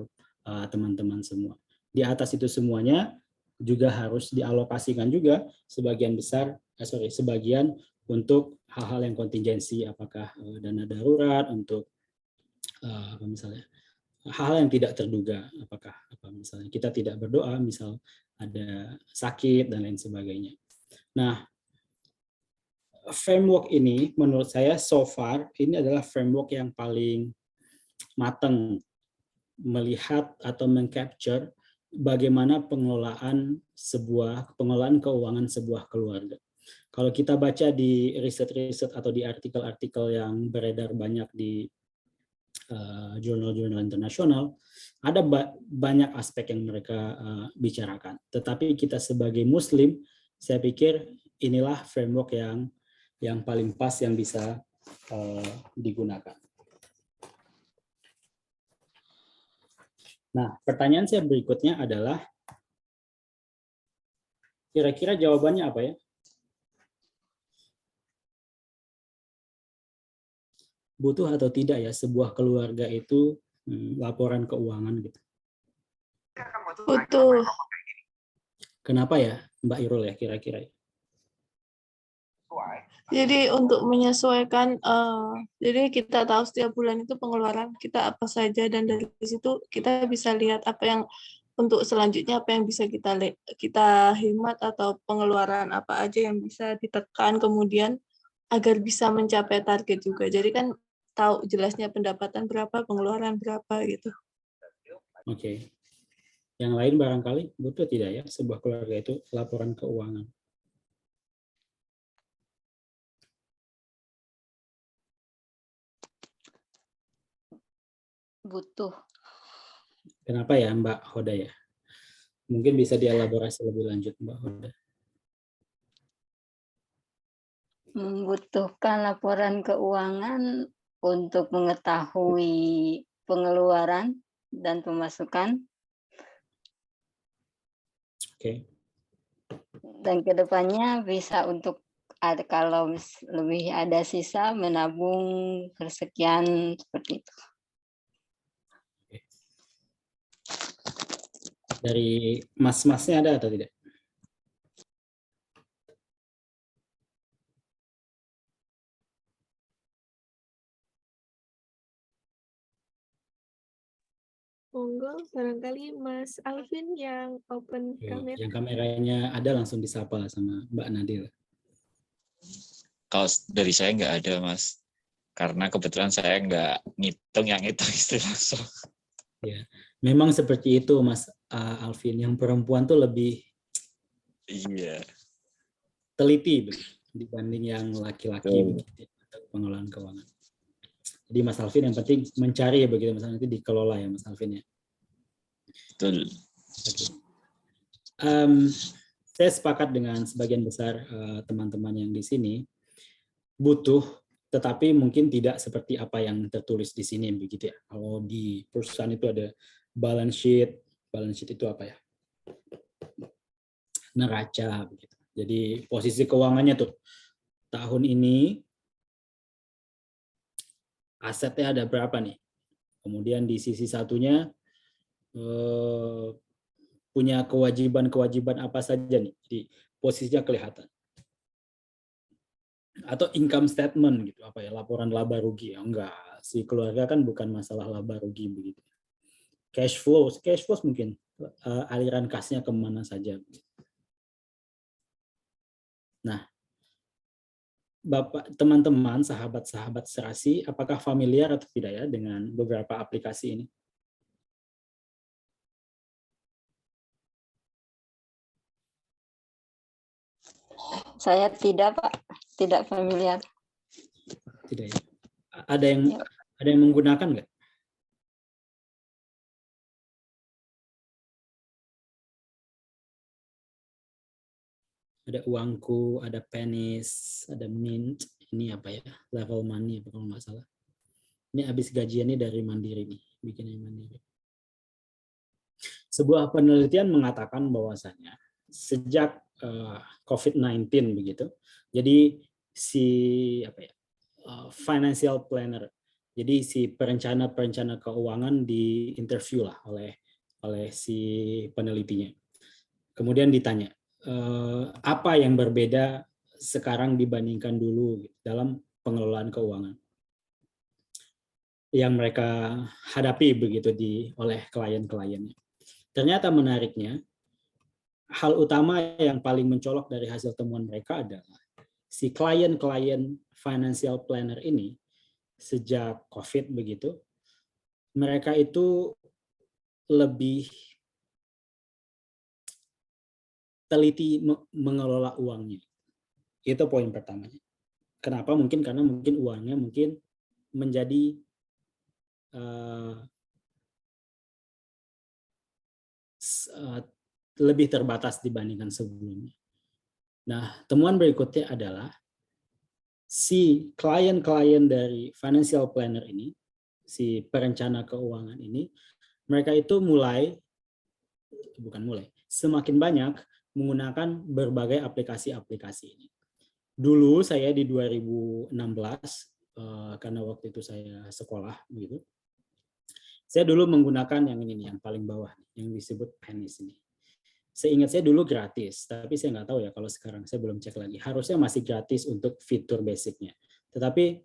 teman-teman semua. Di atas itu semuanya juga harus dialokasikan juga sebagian untuk hal-hal yang kontingensi, apakah dana darurat untuk misalnya hal-hal yang tidak terduga, apakah misalnya kita tidak berdoa, misal ada sakit dan lain sebagainya. Nah, framework ini menurut saya so far ini adalah framework yang paling matang melihat atau mengcapture bagaimana pengelolaan keuangan sebuah keluarga. Kalau kita baca di riset-riset atau di artikel-artikel yang beredar banyak di jurnal-jurnal internasional, ada banyak aspek yang mereka bicarakan. Tetapi kita sebagai Muslim, saya pikir inilah framework yang paling pas yang bisa digunakan. Nah, pertanyaan saya berikutnya adalah, kira-kira jawabannya apa ya? Butuh atau tidak ya sebuah keluarga itu laporan keuangan gitu? Butuh. Kenapa ya, Mbak Irul ya kira-kira? Jadi untuk menyesuaikan, jadi kita tahu setiap bulan itu pengeluaran kita apa saja, dan dari situ kita bisa lihat apa yang untuk selanjutnya apa yang bisa kita hemat, atau pengeluaran apa aja yang bisa ditekan kemudian agar bisa mencapai target juga. Jadi kan tahu jelasnya pendapatan berapa, pengeluaran berapa gitu. Oke. Yang lain barangkali butuh tidak ya sebuah keluarga itu laporan keuangan? butuh. Kenapa ya Mbak Hoda ya? Mungkin bisa dielaborasi lebih lanjut Mbak Hoda. Membutuhkan laporan keuangan untuk mengetahui pengeluaran dan pemasukan. Oke. Dan kedepannya bisa untuk kalau lebih ada sisa menabung persekian seperti itu. Dari mas-masnya ada atau tidak? Monggo, barangkali Mas Alvin yang open kamera. Yang kameranya ada langsung disapa sama Mbak Nadil. Kalau dari saya nggak ada, Mas. Karena kebetulan saya nggak ngitung yang itu istri langsung. Ya, memang seperti itu Mas Alvin. Yang perempuan tuh lebih teliti dibanding yang laki-laki begitu, pengelolaan keuangan. Jadi Mas Alvin yang penting mencari ya begitu, misalnya nanti dikelola ya Mas Alvin ya. Betul. Okay. Saya sepakat dengan sebagian besar teman-teman yang di sini butuh, tetapi mungkin tidak seperti apa yang tertulis di sini begitu ya. Kalau di perusahaan itu ada balance sheet itu apa ya? Neraca begitu. Jadi posisi keuangannya tuh tahun ini asetnya ada berapa nih? Kemudian di sisi satunya punya kewajiban apa saja nih? Jadi posisinya kelihatan. Atau income statement gitu, apa ya, laporan laba rugi. Enggak, si keluarga kan bukan masalah laba rugi begitu. Cash flow mungkin aliran kasnya kemana saja. Nah, Bapak, teman-teman, sahabat-sahabat serasi, apakah familiar atau tidak ya dengan beberapa aplikasi ini? Saya tidak, Pak. Tidak familiar. Tidak ya. Ada yang menggunakan nggak? Ada Uangku, ada Pennies, ada Mint. Ini apa ya? Level Money kalau nggak salah. Ini habis gajiannya dari Mandiri nih, bikinnya Mandiri. Sebuah penelitian mengatakan bahwasannya sejak COVID-19 begitu, jadi si financial planner, jadi si perencana keuangan diinterview lah oleh si penelitinya. Kemudian ditanya, apa yang berbeda sekarang dibandingkan dulu dalam pengelolaan keuangan yang mereka hadapi begitu oleh klien-kliennya. Ternyata menariknya, hal utama yang paling mencolok dari hasil temuan mereka adalah si klien-klien financial planner ini sejak COVID begitu, mereka itu lebih teliti mengelola uangnya. Itu poin pertamanya. Kenapa? Mungkin karena uangnya menjadi lebih terbatas dibandingkan sebelumnya. Nah, temuan berikutnya adalah si klien-klien dari financial planner ini, si perencana keuangan ini, mereka itu semakin banyak menggunakan berbagai aplikasi-aplikasi ini. Dulu saya di 2016, karena waktu itu saya sekolah gitu, saya dulu menggunakan yang ini nih, yang paling bawah, yang disebut Pennies ini. Seingat saya dulu gratis, tapi saya nggak tahu ya kalau sekarang, saya belum cek lagi. Harusnya masih gratis untuk fitur basicnya. Tetapi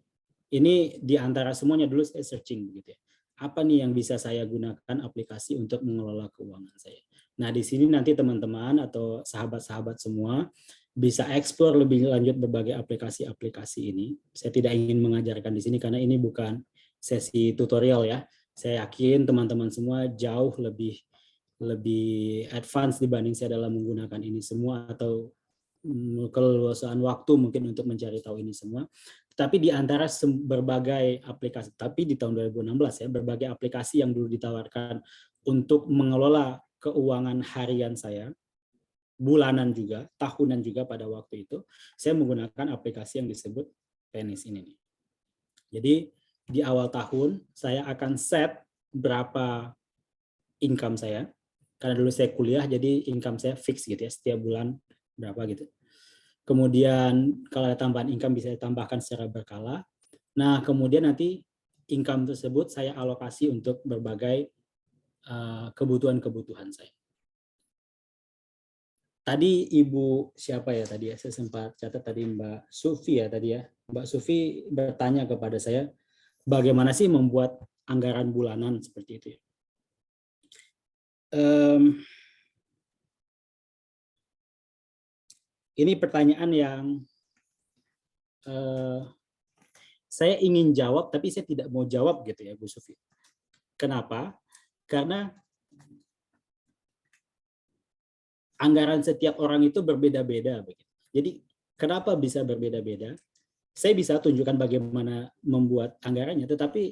ini di antara semuanya dulu saya searching begitu ya. Apa nih yang bisa saya gunakan aplikasi untuk mengelola keuangan saya. Nah, di sini nanti teman-teman atau sahabat-sahabat semua bisa explore lebih lanjut berbagai aplikasi-aplikasi ini. Saya tidak ingin mengajarkan di sini karena ini bukan sesi tutorial ya. Saya yakin teman-teman semua jauh lebih advance dibanding saya dalam menggunakan ini semua, atau keleluasaan waktu mungkin untuk mencari tahu ini semua. Tapi di antara berbagai aplikasi, tapi di tahun 2016 ya, berbagai aplikasi yang dulu ditawarkan untuk mengelola keuangan harian saya, bulanan juga, tahunan juga pada waktu itu, saya menggunakan aplikasi yang disebut Pennies ini nih. Jadi di awal tahun saya akan set berapa income saya, karena dulu saya kuliah jadi income saya fix gitu ya, setiap bulan berapa gitu. Kemudian kalau ada tambahan income bisa ditambahkan secara berkala. Nah, kemudian nanti income tersebut saya alokasi untuk berbagai kebutuhan-kebutuhan saya. Tadi Ibu siapa ya tadi ya? Saya sempat catat tadi Mbak Sufi ya tadi ya. Mbak Sufi bertanya kepada saya, bagaimana sih membuat anggaran bulanan seperti itu ya? Ini pertanyaan yang saya ingin jawab, tapi saya tidak mau jawab gitu ya, Bu Sufi. Kenapa? Karena anggaran setiap orang itu berbeda-beda. Jadi kenapa bisa berbeda-beda? Saya bisa tunjukkan bagaimana membuat anggarannya, tetapi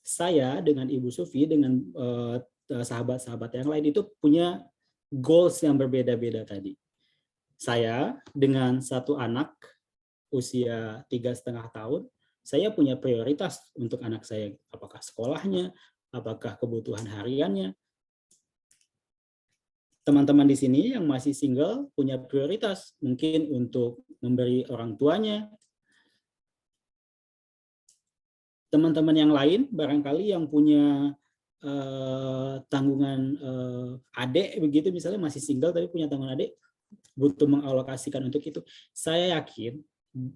saya dengan Ibu Sufi, dengan sahabat-sahabat yang lain itu punya goals yang berbeda-beda tadi. Saya dengan satu anak usia 3,5 tahun, saya punya prioritas untuk anak saya, apakah sekolahnya, apakah kebutuhan hariannya. Teman-teman di sini yang masih single punya prioritas, mungkin untuk memberi orang tuanya. Teman-teman yang lain barangkali yang punya tanggungan adik begitu, misalnya masih single tapi punya tanggungan adik, butuh mengalokasikan untuk itu. Saya yakin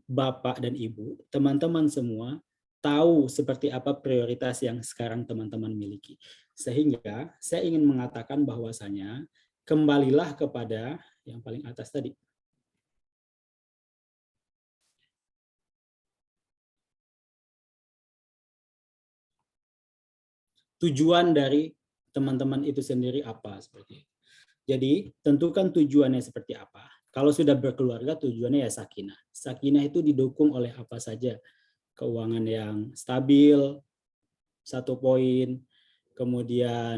Bapak dan Ibu, teman-teman semua tahu seperti apa prioritas yang sekarang teman-teman miliki. Sehingga saya ingin mengatakan bahwasanya kembalilah kepada yang paling atas tadi. Tujuan dari teman-teman itu sendiri apa seperti itu. Jadi tentukan tujuannya seperti apa. Kalau sudah berkeluarga tujuannya ya sakinah. Sakinah itu didukung oleh apa saja. Keuangan yang stabil, 1 poin. Kemudian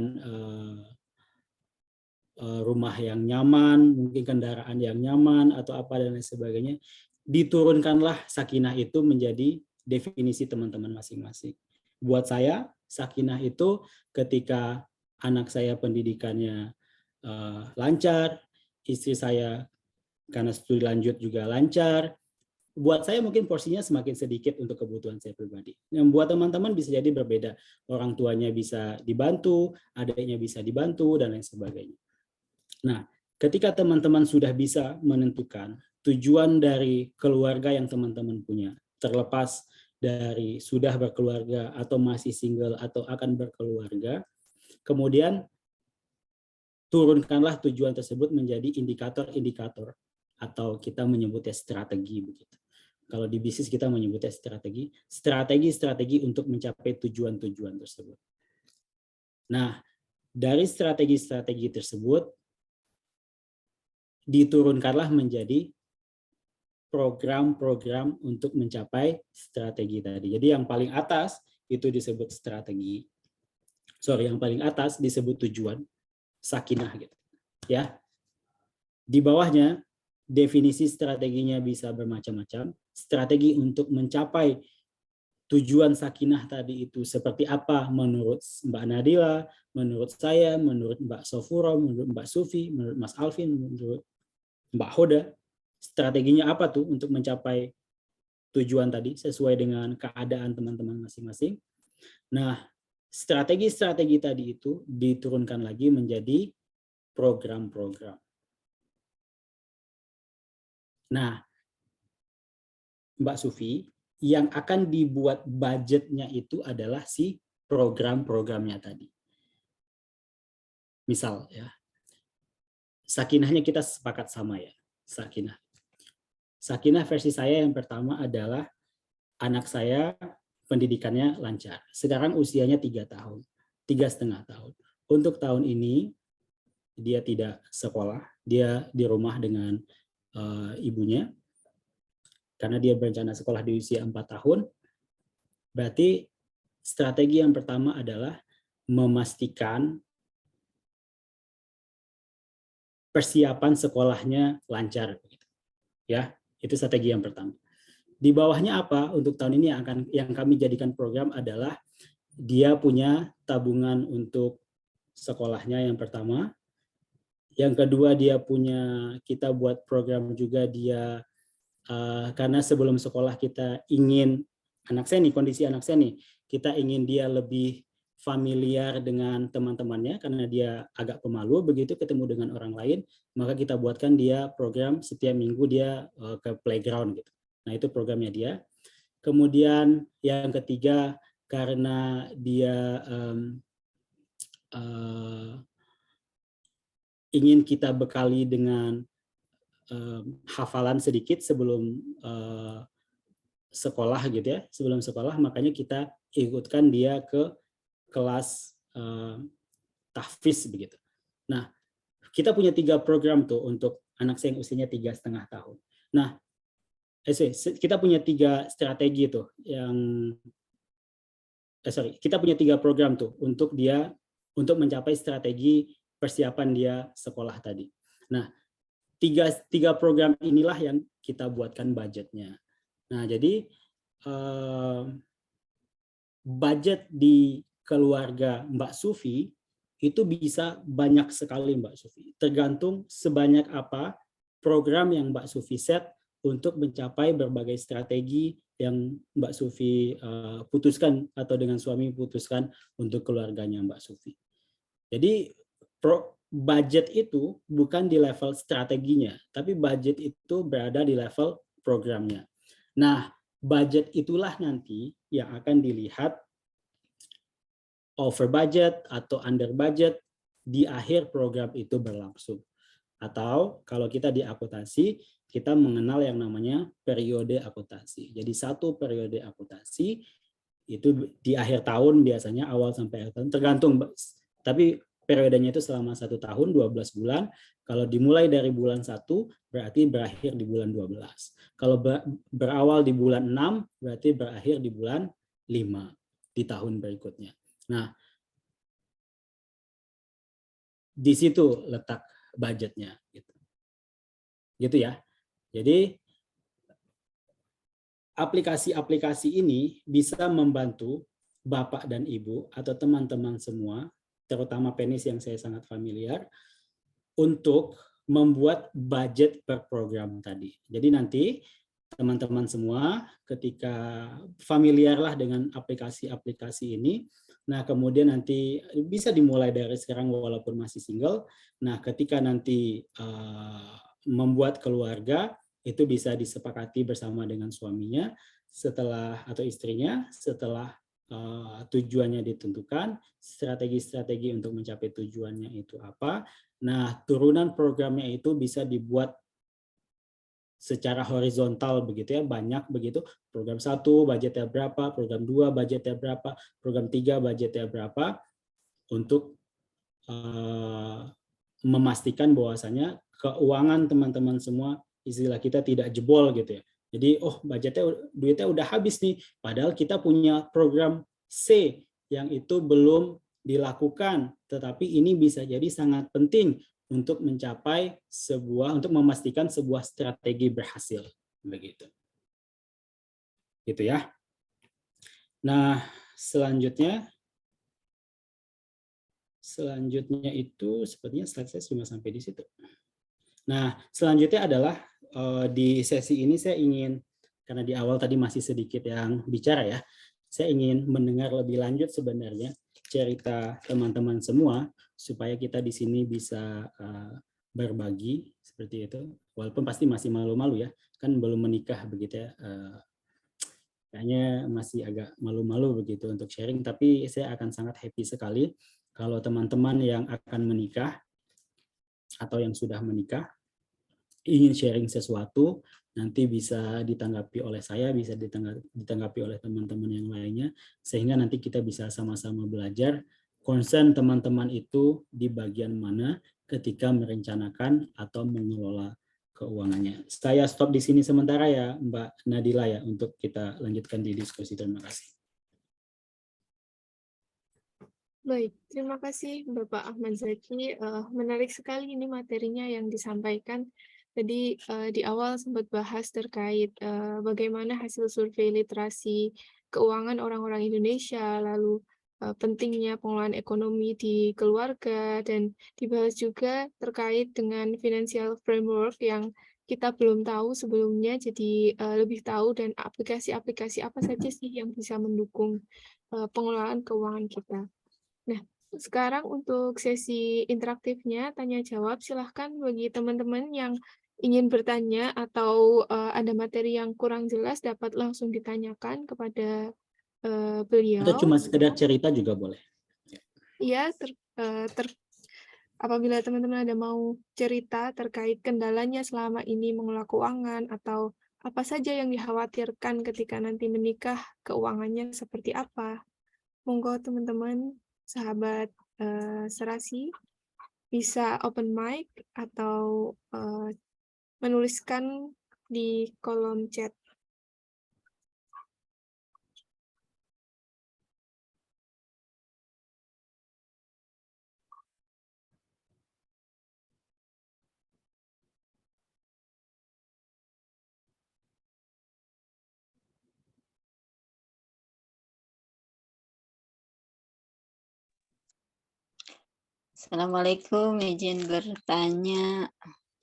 rumah yang nyaman, mungkin kendaraan yang nyaman atau apa dan lain sebagainya. Diturunkanlah sakinah itu menjadi definisi teman-teman masing-masing. Buat saya, sakinah itu ketika anak saya pendidikannya lancar, istri saya karena studi lanjut juga lancar. Buat saya mungkin porsinya semakin sedikit untuk kebutuhan saya pribadi. Yang buat teman-teman bisa jadi berbeda. Orang tuanya bisa dibantu, adiknya bisa dibantu, dan lain sebagainya. Nah, ketika teman-teman sudah bisa menentukan tujuan dari keluarga yang teman-teman punya, terlepas dari sudah berkeluarga atau masih single atau akan berkeluarga, kemudian turunkanlah tujuan tersebut menjadi indikator-indikator atau kita menyebutnya strategi begitu. Kalau di bisnis kita menyebutnya strategi untuk mencapai tujuan-tujuan tersebut. Nah, dari strategi-strategi tersebut diturunkanlah menjadi program-program untuk mencapai strategi tadi. Jadi yang paling atas itu disebut strategi. Yang paling atas disebut tujuan. Sakinah gitu ya. Di bawahnya definisi strateginya bisa bermacam-macam. Strategi untuk mencapai tujuan sakinah tadi itu seperti apa menurut Mbak Nadila, menurut saya, menurut Mbak Sofuro, menurut Mbak Sufi, menurut Mas Alvin, menurut Mbak Hoda. Strateginya apa tuh untuk mencapai tujuan tadi sesuai dengan keadaan teman-teman masing-masing. Nah, strategi-strategi tadi itu diturunkan lagi menjadi program-program. Nah, Mbak Sufi, yang akan dibuat budgetnya itu adalah si program-programnya tadi. Misal ya, sakinahnya kita sepakat sama ya, sakinah. Sakinah versi saya yang pertama adalah anak saya pendidikannya lancar. Sekarang usianya 3 tahun, 3,5 tahun. Untuk tahun ini dia tidak sekolah, dia di rumah dengan ibunya, karena dia berencana sekolah di usia 4 tahun. Berarti strategi yang pertama adalah memastikan persiapan sekolahnya lancar, ya. Itu strategi yang pertama. Di bawahnya apa untuk tahun ini yang kami jadikan program adalah dia punya tabungan untuk sekolahnya yang pertama. Yang kedua kita buat program juga dia karena sebelum sekolah kita ingin kondisi anak saya nih, kita ingin dia lebih familiar dengan teman-temannya karena dia agak pemalu begitu ketemu dengan orang lain, maka kita buatkan dia program setiap minggu dia ke playground gitu. Nah, itu programnya dia. Kemudian yang ketiga, karena dia ingin kita bekali dengan hafalan sedikit sebelum sekolah gitu ya, sebelum sekolah, makanya kita ikutkan dia ke kelas tahfiz begitu. Nah, kita punya 3 program tuh untuk anak saya yang usianya 3,5 tahun. Nah, kita punya 3 strategi tuh kita punya 3 program tuh untuk mencapai strategi persiapan dia sekolah tadi. Nah, tiga program inilah yang kita buatkan budgetnya. Nah, jadi budget di keluarga Mbak Sufi itu bisa banyak sekali Mbak Sufi. Tergantung sebanyak apa program yang Mbak Sufi set untuk mencapai berbagai strategi yang Mbak Sufi putuskan atau dengan suami putuskan untuk keluarganya Mbak Sufi. Jadi budget itu bukan di level strateginya, tapi budget itu berada di level programnya. Nah, budget itulah nanti yang akan dilihat over budget atau under budget di akhir program itu berlangsung. Atau kalau kita di akuntansi, kita mengenal yang namanya periode akuntansi. Jadi satu periode akuntansi itu di akhir tahun biasanya, awal sampai akhir tahun, tergantung. Tapi periodenya itu selama 1 tahun, 12 bulan. Kalau dimulai dari bulan 1, berarti berakhir di bulan 12. Kalau berawal di bulan 6, berarti berakhir di bulan 5 di tahun berikutnya. Nah, di situ letak budgetnya. Gitu ya. Jadi, aplikasi-aplikasi ini bisa membantu Bapak dan Ibu atau teman-teman semua, terutama penis yang saya sangat familiar, untuk membuat budget per program tadi. Jadi nanti teman-teman semua ketika familiar lah dengan aplikasi-aplikasi ini, nah kemudian nanti bisa dimulai dari sekarang walaupun masih single. Nah, ketika nanti membuat keluarga, itu bisa disepakati bersama dengan suaminya setelah atau istrinya setelah tujuannya ditentukan, strategi-strategi untuk mencapai tujuannya itu apa. Nah, turunan programnya itu bisa dibuat secara horizontal begitu ya, banyak begitu. Program 1 budgetnya berapa, program 2 budgetnya berapa, program 3 budgetnya berapa, untuk memastikan bahwasanya keuangan teman-teman semua, istilah kita, tidak jebol gitu ya. Jadi, duitnya udah habis nih, padahal kita punya program C yang itu belum dilakukan, tetapi ini bisa jadi sangat penting untuk untuk memastikan sebuah strategi berhasil, begitu. Gitu ya. Nah, selanjutnya itu sepertinya slide saya cuma sampai di situ. Nah, selanjutnya adalah di sesi ini saya ingin, karena di awal tadi masih sedikit yang bicara ya, saya ingin mendengar lebih lanjut sebenarnya cerita teman-teman semua supaya kita di sini bisa berbagi seperti itu. Walaupun pasti masih malu-malu ya, kan belum menikah begitu ya. Kayaknya masih agak malu-malu begitu untuk sharing, tapi saya akan sangat happy sekali kalau teman-teman yang akan menikah atau yang sudah menikah ingin sharing sesuatu, nanti bisa ditanggapi oleh saya, bisa ditanggapi oleh teman-teman yang lainnya, sehingga nanti kita bisa sama-sama belajar concern teman-teman itu di bagian mana ketika merencanakan atau mengelola keuangannya. Saya stop di sini sementara ya, Mbak Nadila ya, untuk kita lanjutkan di diskusi. Terima kasih. Baik, terima kasih Bapak Ahmad Zaki. Menarik sekali ini materinya yang disampaikan. Jadi di awal sempat bahas terkait bagaimana hasil survei literasi keuangan orang-orang Indonesia, lalu pentingnya pengelolaan ekonomi di keluarga, dan dibahas juga terkait dengan financial framework yang kita belum tahu sebelumnya, jadi lebih tahu, dan aplikasi-aplikasi apa saja sih yang bisa mendukung pengelolaan keuangan kita. Nah, sekarang untuk sesi interaktifnya, tanya jawab, silahkan bagi teman-teman yang ingin bertanya atau ada materi yang kurang jelas dapat langsung ditanyakan kepada beliau. Atau cuma sekedar cerita juga boleh. Iya, apabila teman-teman ada mau cerita terkait kendalanya selama ini mengelola keuangan atau apa saja yang dikhawatirkan ketika nanti menikah, keuangannya seperti apa. Monggo teman-teman, sahabat Serasi, bisa open mic atau menuliskan di kolom chat. Assalamualaikum, izin bertanya.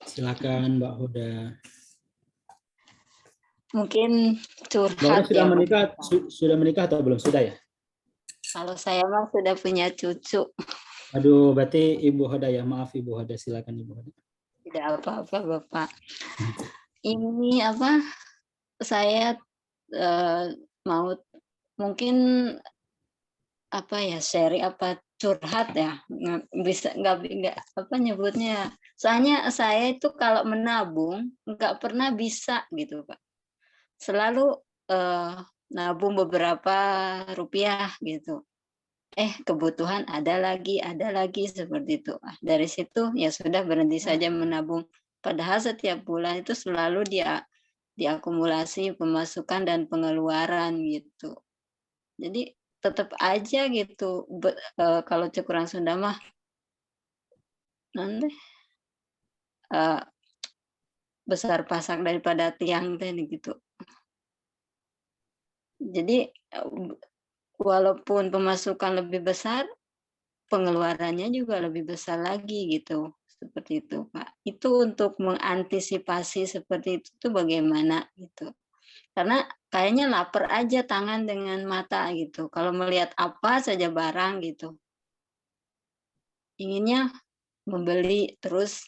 Silakan Mbak Huda. Mungkin Mbak Huda curhat sudah ya. menikah, sudah menikah atau belum? Sudah ya? Kalau saya mah sudah punya cucu. Aduh, berarti Ibu Huda ya. Maaf Ibu Huda, silakan Ibu Huda. Tidak apa-apa, Bapak. Ini apa? Saya mau mungkin apa ya, sharing apa curhat ya, bisa nggak apa nyebutnya. Soalnya saya itu kalau menabung nggak pernah bisa gitu Pak. Selalu nabung beberapa rupiah gitu. Kebutuhan ada lagi seperti itu. Dari situ ya sudah berhenti saja menabung. Padahal setiap bulan itu selalu diakumulasi pemasukan dan pengeluaran gitu. Jadi tetap aja gitu, kalau Cukuran Sunda mah nanti besar pasak daripada tiang teh gitu. Jadi walaupun pemasukan lebih besar, pengeluarannya juga lebih besar lagi gitu, seperti itu Pak. Itu untuk mengantisipasi seperti itu tuh bagaimana gitu. Karena kayaknya lapar aja tangan dengan mata gitu. Kalau melihat apa saja barang gitu, inginnya membeli, terus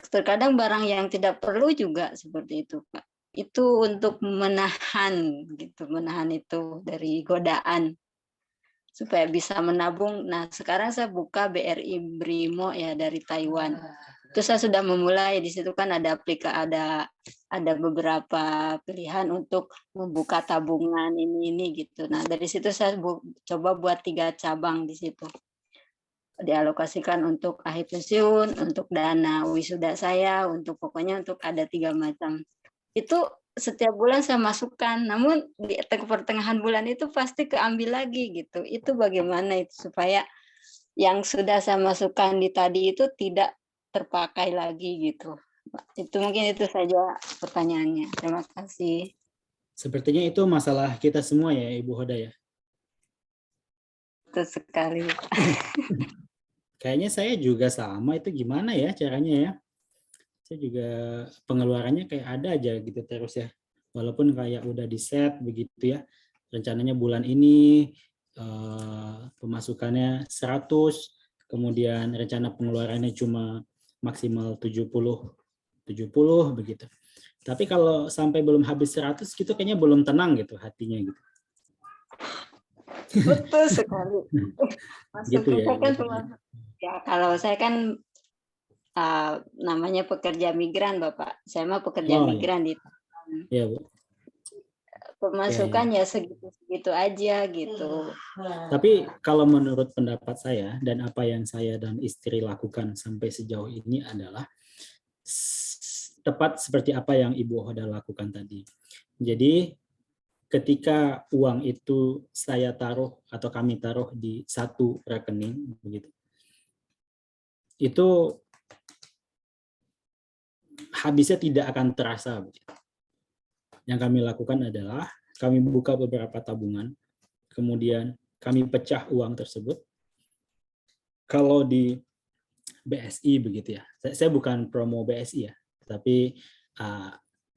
terkadang barang yang tidak perlu juga seperti itu Pak. Itu untuk menahan gitu, menahan itu dari godaan supaya bisa menabung. Nah sekarang saya buka BRI Brimo ya dari Taiwan. Terus saya sudah memulai, di situ kan ada ada beberapa pilihan untuk membuka tabungan ini gitu. Nah dari situ saya coba buat 3 cabang di situ. Dialokasikan untuk akhir pensiun, untuk dana wisuda saya, untuk pokoknya untuk ada 3 macam. Itu setiap bulan saya masukkan, namun di pertengahan bulan itu pasti keambil lagi gitu. Itu bagaimana itu supaya yang sudah saya masukkan di tadi itu tidak terpakai lagi gitu. Itu mungkin itu saja pertanyaannya. Terima kasih. Sepertinya itu masalah kita semua ya Ibu Hoda ya. Betul sekali. Kayaknya saya juga sama, itu gimana ya caranya ya. Saya juga pengeluarannya kayak ada aja gitu terus ya. Walaupun kayak udah di set begitu ya. Rencananya bulan ini pemasukannya 100, kemudian rencana pengeluarannya cuma maksimal 70 begitu. Tapi kalau sampai belum habis 100 gitu kayaknya belum tenang gitu hatinya gitu. Betul sekali. Gitu ya. Saya kan ya kalau saya kan namanya pekerja migran Bapak. Saya mah pekerja migran di ya, Bu. Pemasukan ya segitu-segitu aja gitu. Tapi kalau menurut pendapat saya dan apa yang saya dan istri lakukan sampai sejauh ini adalah tepat seperti apa yang Ibu Hoda lakukan tadi. Jadi ketika uang itu saya taruh atau kami taruh di satu rekening begitu, itu habisnya tidak akan terasa begitu. Yang kami lakukan adalah kami buka beberapa tabungan, kemudian kami pecah uang tersebut. Kalau di BSI begitu ya, saya bukan promo BSI ya, tapi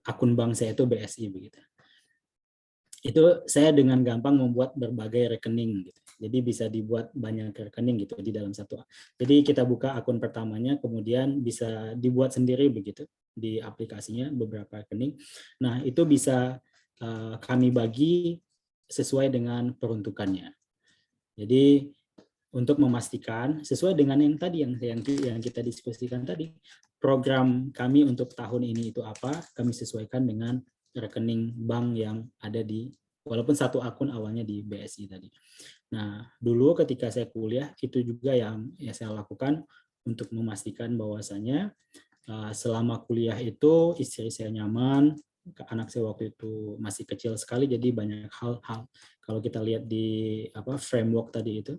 akun bank saya itu BSI begitu. Itu saya dengan gampang membuat berbagai rekening gitu. Jadi bisa dibuat banyak rekening gitu di dalam satu. Jadi kita buka akun pertamanya, kemudian bisa dibuat sendiri begitu di aplikasinya beberapa rekening. Nah, itu bisa kami bagi sesuai dengan peruntukannya. Jadi untuk memastikan sesuai dengan yang tadi yang kita diskusikan tadi, program kami untuk tahun ini itu apa, kami sesuaikan dengan rekening bank yang ada di, walaupun satu akun awalnya di BSI tadi. Nah, dulu ketika saya kuliah itu juga yang saya lakukan untuk memastikan bahwasanya selama kuliah itu istri saya nyaman, anak saya waktu itu masih kecil sekali, jadi banyak hal-hal kalau kita lihat di framework tadi itu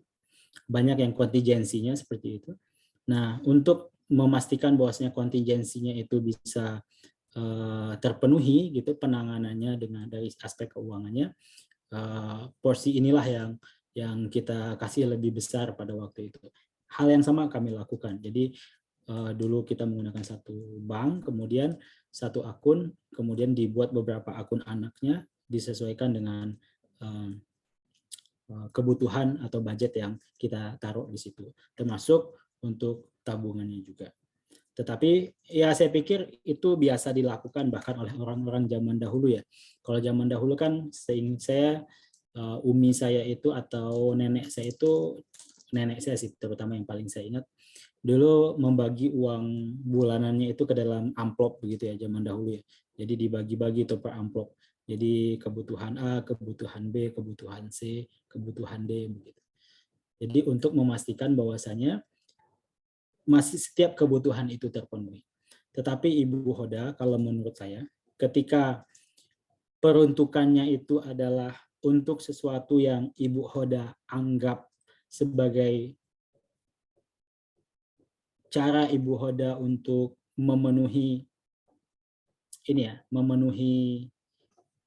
banyak yang kontingensinya seperti itu. Nah, untuk memastikan bahwasanya kontingensinya itu bisa terpenuhi gitu penanganannya dengan dari aspek keuangannya, porsi inilah yang kita kasih lebih besar pada waktu itu. Hal yang sama kami lakukan. Jadi dulu kita menggunakan satu bank, kemudian satu akun, kemudian dibuat beberapa akun anaknya disesuaikan dengan kebutuhan atau budget yang kita taruh di situ, termasuk untuk tabungannya juga. Tetapi ya saya pikir itu biasa dilakukan bahkan oleh orang-orang zaman dahulu ya. Kalau zaman dahulu kan seingat saya, umi saya itu atau nenek saya itu, nenek saya sih terutama yang paling saya ingat, dulu membagi uang bulanannya itu ke dalam amplop begitu ya zaman dahulu ya. Jadi dibagi-bagi itu per amplop. Jadi kebutuhan A, kebutuhan B, kebutuhan C, kebutuhan D begitu. Jadi untuk memastikan bahwasanya masih setiap kebutuhan itu terpenuhi. Tetapi Ibu Hoda, kalau menurut saya, ketika peruntukannya itu adalah untuk sesuatu yang Ibu Hoda anggap sebagai cara Ibu Hoda untuk memenuhi memenuhi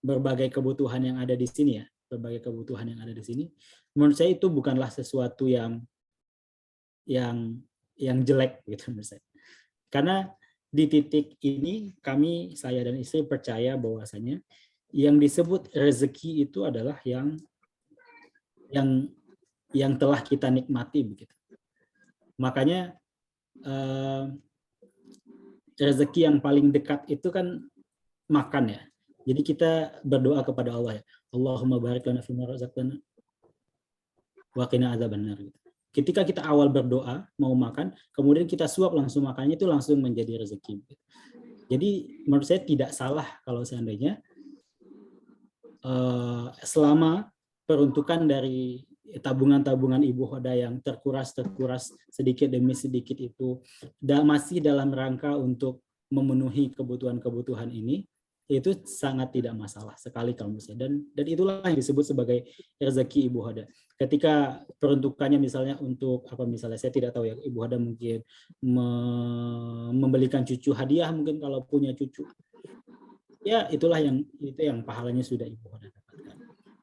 berbagai kebutuhan yang ada di sini ya, berbagai kebutuhan yang ada di sini, menurut saya itu bukanlah sesuatu yang jelek gitu menurut saya. Karena di titik ini saya dan istri percaya bahwasanya yang disebut rezeki itu adalah yang telah kita nikmati begitu. Makanya rezeki yang paling dekat itu kan makan ya. Jadi kita berdoa kepada Allah ya. Allahumma barik lana fima razaqtana wa qina adzabannar gitu. Ketika kita awal berdoa mau makan, kemudian kita suap langsung makannya, itu langsung menjadi rezeki. Jadi menurut saya tidak salah kalau seandainya selama peruntukan dari tabungan-tabungan Ibu Hoda yang terkuras sedikit demi sedikit itu masih dalam rangka untuk memenuhi kebutuhan-kebutuhan ini, itu sangat tidak masalah sekali kalau menurut saya. Dan itulah yang disebut sebagai rezeki Ibu Hoda. Ketika peruntukannya misalnya untuk misalnya saya tidak tahu ya, Ibu Hoda mungkin membelikan cucu hadiah mungkin kalau punya cucu. Ya itulah yang pahalanya sudah Ibu Hoda dapatkan.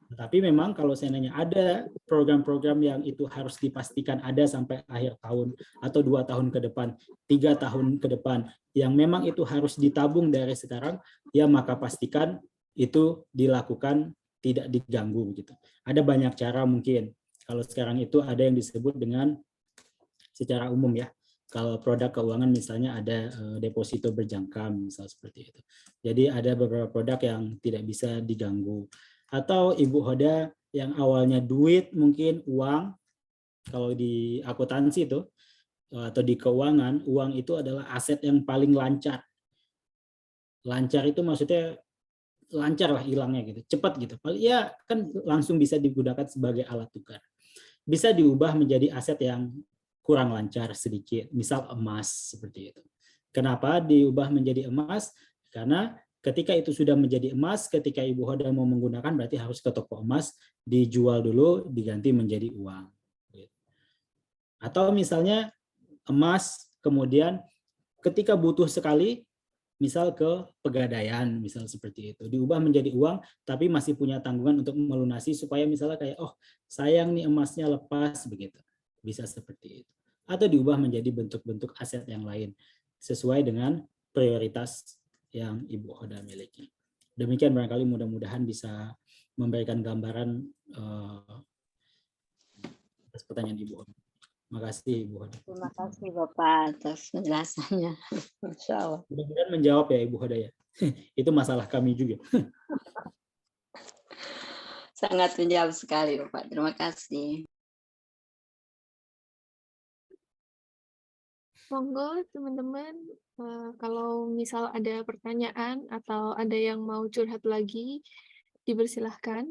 Tapi memang kalau seandainya ada program-program yang itu harus dipastikan ada sampai akhir tahun atau 2 tahun ke depan, 3 tahun ke depan, yang memang itu harus ditabung dari sekarang, ya maka pastikan itu dilakukan tidak diganggu begitu. Ada banyak cara mungkin. Kalau sekarang itu ada yang disebut dengan secara umum ya. Kalau produk keuangan misalnya ada deposito berjangka misal seperti itu. Jadi ada beberapa produk yang tidak bisa diganggu. Atau Ibu Hoda yang awalnya duit mungkin uang, kalau di akuntansi itu atau di keuangan, uang itu adalah aset yang paling lancar. Lancar itu maksudnya lancar lah hilangnya gitu, cepat gitu. Ya kan langsung bisa digunakan sebagai alat tukar. Bisa diubah menjadi aset yang kurang lancar sedikit, misal emas seperti itu. Kenapa diubah menjadi emas? Karena ketika itu sudah menjadi emas, ketika Ibu Hoda mau menggunakan berarti harus ke toko emas, dijual dulu, diganti menjadi uang. Atau misalnya emas, kemudian ketika butuh sekali, misal ke pegadaian, misal seperti itu, diubah menjadi uang, tapi masih punya tanggungan untuk melunasi supaya misalnya kayak, oh sayang nih emasnya lepas, begitu. Bisa seperti itu. Atau diubah menjadi bentuk-bentuk aset yang lain, sesuai dengan prioritas yang Ibu Hoda miliki. Demikian barangkali mudah-mudahan bisa memberikan gambaran atas pertanyaan Ibu Hoda. Terima kasih Ibu Hoda. Terima kasih Bapak atas penjelasannya. Insya Allah. Mudah-mudahan menjawab ya Ibu Hoda ya. Itu masalah kami juga. Sangat menjawab sekali Bapak. Terima kasih. Monggo teman-teman, kalau misal ada pertanyaan atau ada yang mau curhat lagi, dipersilahkan.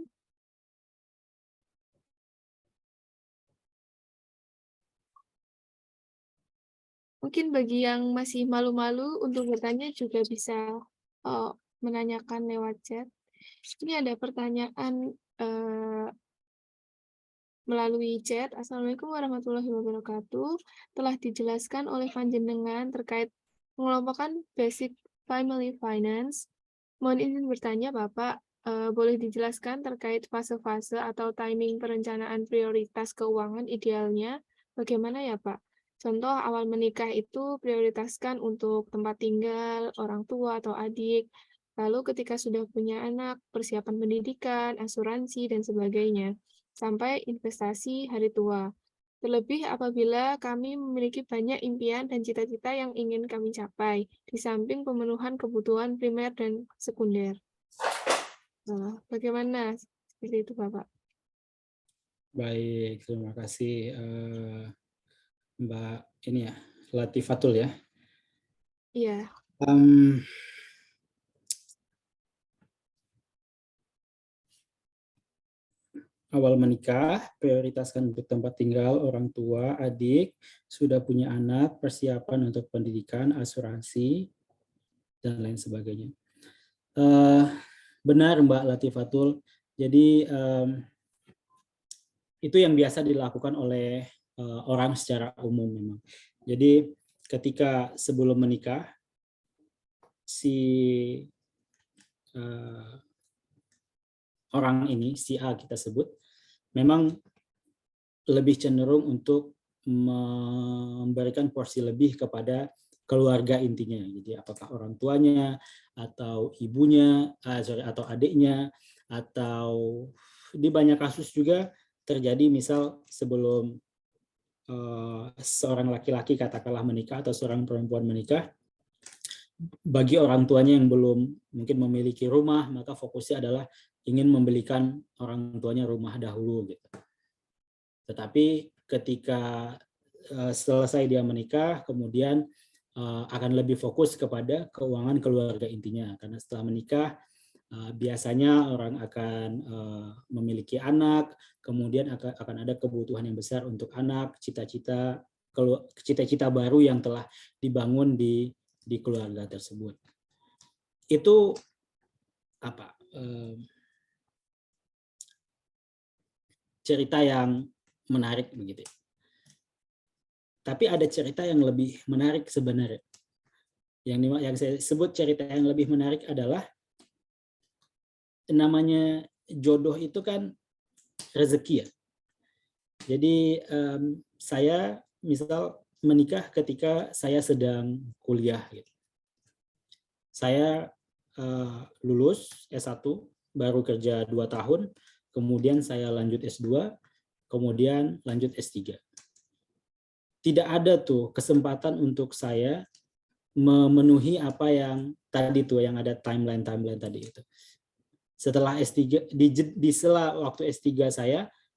Mungkin bagi yang masih malu-malu untuk bertanya juga bisa menanyakan lewat chat. Ini ada pertanyaan melalui chat. Assalamualaikum warahmatullahi wabarakatuh. Telah dijelaskan oleh panjenengan terkait mengelompokkan basic family finance. Mohon izin bertanya Bapak, boleh dijelaskan terkait fase-fase atau timing perencanaan prioritas keuangan idealnya? Bagaimana ya Pak? Contoh awal menikah itu prioritaskan untuk tempat tinggal, orang tua atau adik. Lalu ketika sudah punya anak, persiapan pendidikan, asuransi, dan sebagainya. Sampai investasi hari tua. Terlebih apabila kami memiliki banyak impian dan cita-cita yang ingin kami capai, di samping pemenuhan kebutuhan primer dan sekunder. Nah, bagaimana seperti itu Bapak? Baik, terima kasih Mbak ini ya, Latifatul ya. Iya. Awal menikah, prioritaskan untuk tempat tinggal, orang tua, adik, sudah punya anak, persiapan untuk pendidikan, asuransi, dan lain sebagainya. Benar Mbak Latifatul, jadi itu yang biasa dilakukan oleh orang secara umum memang. Jadi ketika sebelum menikah, si orang ini, si A kita sebut, memang lebih cenderung untuk memberikan porsi lebih kepada keluarga intinya. Jadi apakah orang tuanya, atau ibunya, atau adiknya, atau di banyak kasus juga terjadi misal sebelum seorang laki-laki katakanlah menikah atau seorang perempuan menikah, bagi orang tuanya yang belum mungkin memiliki rumah, maka fokusnya adalah ingin membelikan orang tuanya rumah dahulu gitu. Tetapi ketika selesai dia menikah, kemudian akan lebih fokus kepada keuangan keluarga intinya, karena setelah menikah biasanya orang akan memiliki anak, kemudian akan ada kebutuhan yang besar untuk anak, cita-cita baru yang telah dibangun di keluarga tersebut. Itu apa? Cerita yang menarik begitu. Tapi ada cerita yang lebih menarik sebenarnya. Yang saya sebut cerita yang lebih menarik adalah namanya jodoh itu kan rezeki ya. Jadi saya misal menikah ketika saya sedang kuliah. Gitu. Saya lulus S1, baru kerja 2 tahun, kemudian saya lanjut S2, kemudian lanjut S3. Tidak ada tuh kesempatan untuk saya memenuhi apa yang tadi tuh, yang ada timeline tadi itu. Setelah S3, di sela waktu S3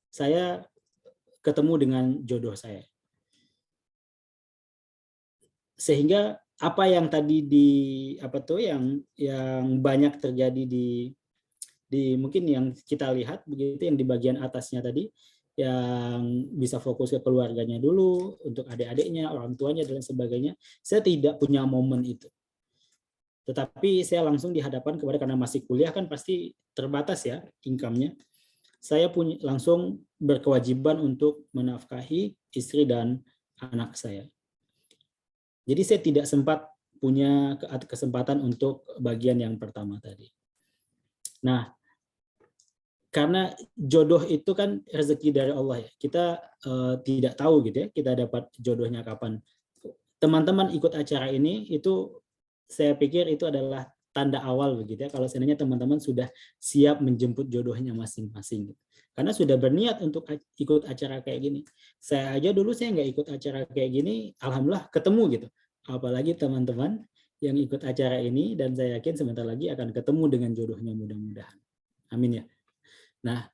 saya ketemu dengan jodoh saya. Sehingga apa yang tadi yang banyak terjadi di mungkin yang kita lihat begitu, yang di bagian atasnya tadi, yang bisa fokus ke keluarganya dulu, untuk adik-adiknya, orang tuanya, dan sebagainya. Saya tidak punya momen itu. Tetapi saya langsung dihadapkan kepada, karena masih kuliah kan pasti terbatas ya income-nya. Saya langsung berkewajiban untuk menafkahi istri dan anak saya. Jadi saya tidak sempat punya kesempatan untuk bagian yang pertama tadi. Nah, karena jodoh itu kan rezeki dari Allah ya. Kita tidak tahu gitu ya, kita dapat jodohnya kapan. Teman-teman ikut acara ini itu saya pikir itu adalah tanda awal begitu ya, kalau seandainya teman-teman sudah siap menjemput jodohnya masing-masing. Karena sudah berniat untuk ikut acara kayak gini. Saya aja dulu saya nggak ikut acara kayak gini, alhamdulillah ketemu gitu. Apalagi teman-teman yang ikut acara ini, dan saya yakin sebentar lagi akan ketemu dengan jodohnya mudah-mudahan. Amin ya. Nah,